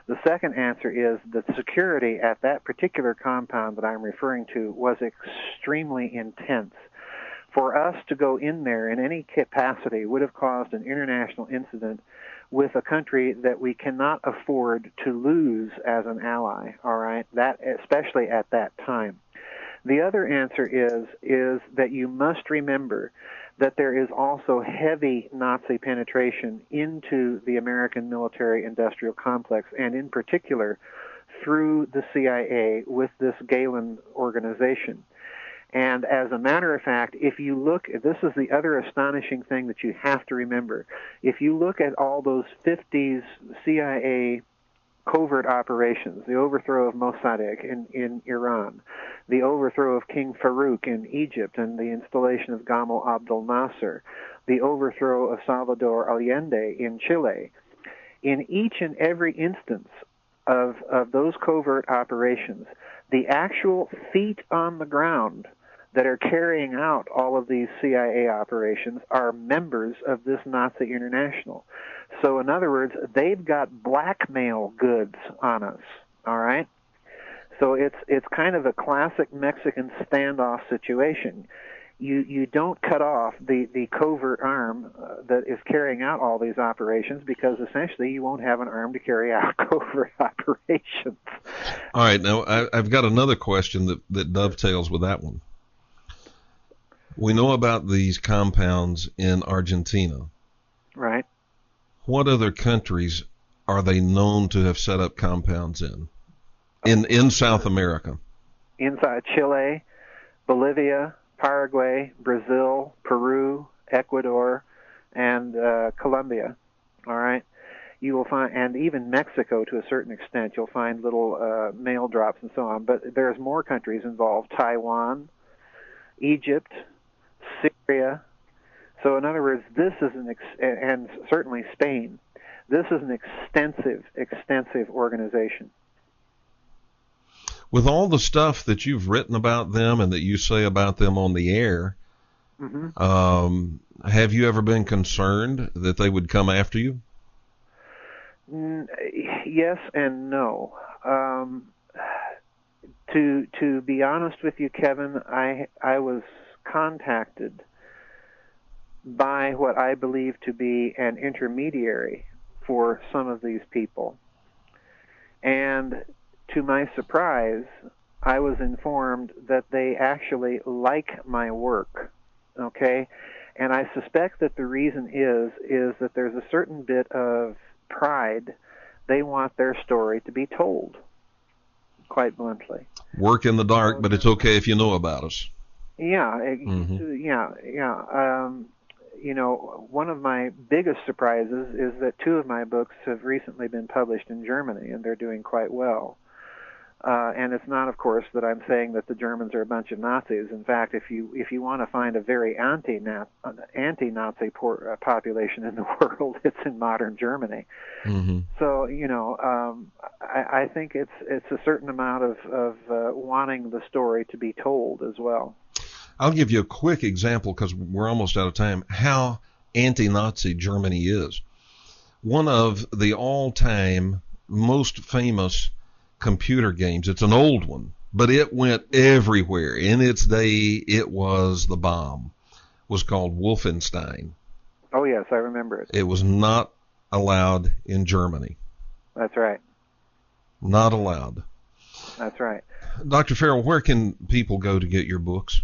The second answer is that security at that particular compound that I'm referring to was extremely intense. For us to go in there in any capacity would have caused an international incident with a country that we cannot afford to lose as an ally, all right? That especially at that time. The other answer is that you must remember that there is also heavy Nazi penetration into the American military-industrial complex, and in particular through the CIA with this Gehlen organization. And as a matter of fact, if you look, this is the other astonishing thing that you have to remember. If you look at all those 50s CIA covert operations, the overthrow of Mossadegh in Iran, the overthrow of King Farouk in Egypt and the installation of Gamal Abdel Nasser, the overthrow of Salvador Allende in Chile, in each and every instance of those covert operations, the actual feet on the ground that are carrying out all of these CIA operations are members of this Nazi International. So in other words, they've got blackmail goods on us, all right? So it's kind of a classic Mexican standoff situation. You don't cut off the covert arm that is carrying out all these operations, because essentially you won't have an arm to carry out covert operations. All right, now I've got another question that dovetails with that one. We know about these compounds in Argentina. Right. What other countries are they known to have set up compounds in South America? Inside Chile, Bolivia, Paraguay, Brazil, Peru, Ecuador, and Colombia. All right. You will find, and even Mexico to a certain extent, you'll find little mail drops and so on. But there's more countries involved: Taiwan, Egypt, Syria. So in other words, this is and certainly Spain. This is an extensive organization. With all the stuff that you've written about them and that you say about them on the air, have you ever been concerned that they would come after you? Yes and no. To be honest with you, Kevin, I was contacted by what I believe to be an intermediary for some of these people. And to my surprise, I was informed that they actually like my work, okay? And I suspect that the reason is that there's a certain bit of pride. They want their story to be told, quite bluntly. Work in the dark, but it's okay if you know about us. Yeah, you know, one of my biggest surprises is that 2 of my books have recently been published in Germany, and they're doing quite well. And it's not, of course, that I'm saying that the Germans are a bunch of Nazis. In fact, if you want to find a very anti-Nazi population in the world, it's in modern Germany. So, you know, I think it's a certain amount of wanting the story to be told as well. I'll give you a quick example, because we're almost out of time, how anti-Nazi Germany is. One of the all-time most famous computer games, it's an old one, but it went everywhere. In its day, it was the bomb, was called Wolfenstein. Oh, yes, I remember it. It was not allowed in Germany. That's right. Not allowed. That's right. Dr. Farrell, where can people go to get your books?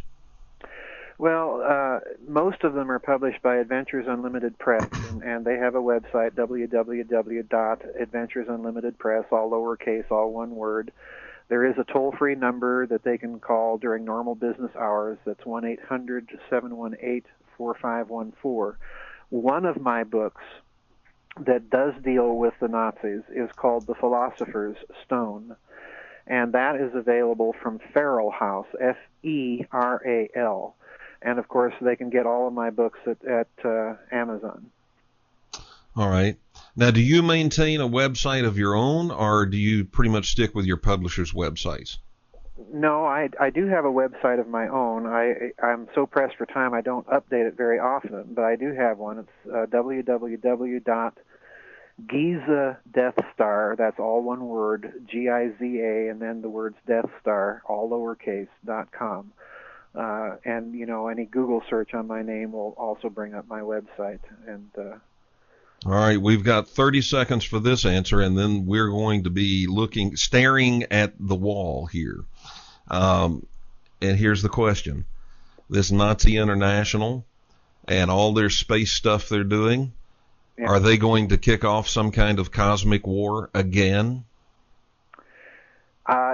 Well, most of them are published by Adventures Unlimited Press, and they have a website, www.adventuresunlimitedpress, all lowercase, all one word. There is a toll-free number that they can call during normal business hours. That's 1-800-718-4514. One of my books that does deal with the Nazis is called The Philosopher's Stone, and that is available from Farrell House, F-E-R-A-L. And, of course, they can get all of my books at Amazon. All right. Now, do you maintain a website of your own, or do you pretty much stick with your publisher's websites? No, I do have a website of my own. I'm so pressed for time I don't update it very often, but I do have one. It's www.Giza Death Star, that's all one word, G-I-Z-A, and then the words Death Star, all lowercase, .com. And, you know, any Google search on my name will also bring up my website. And all right, we've got 30 seconds for this answer, and then we're going to be staring at the wall here. And here's the question. This Nazi International and all their space stuff they're doing, are they going to kick off some kind of cosmic war again?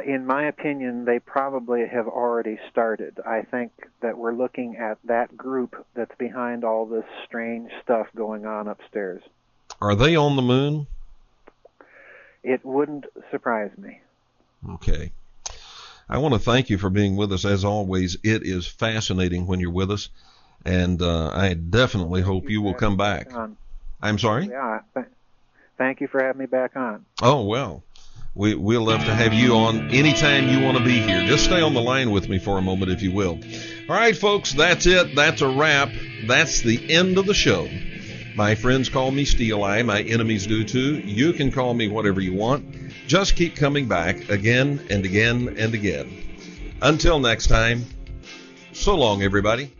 In my opinion, they probably have already started. I think that we're looking at that group that's behind all this strange stuff going on upstairs. Are they on the moon? It wouldn't surprise me. Okay. I want to thank you for being with us. As always, it is fascinating when you're with us, and I definitely hope you will come back. I'm sorry? Yeah. Thank you for having me back on. Oh, well. We'll love to have you on anytime you want to be here. Just stay on the line with me for a moment, if you will. All right, folks, that's it. That's a wrap. That's the end of the show. My friends call me Steel Eye. My enemies do too. You can call me whatever you want. Just keep coming back again and again and again. Until next time, so long, everybody.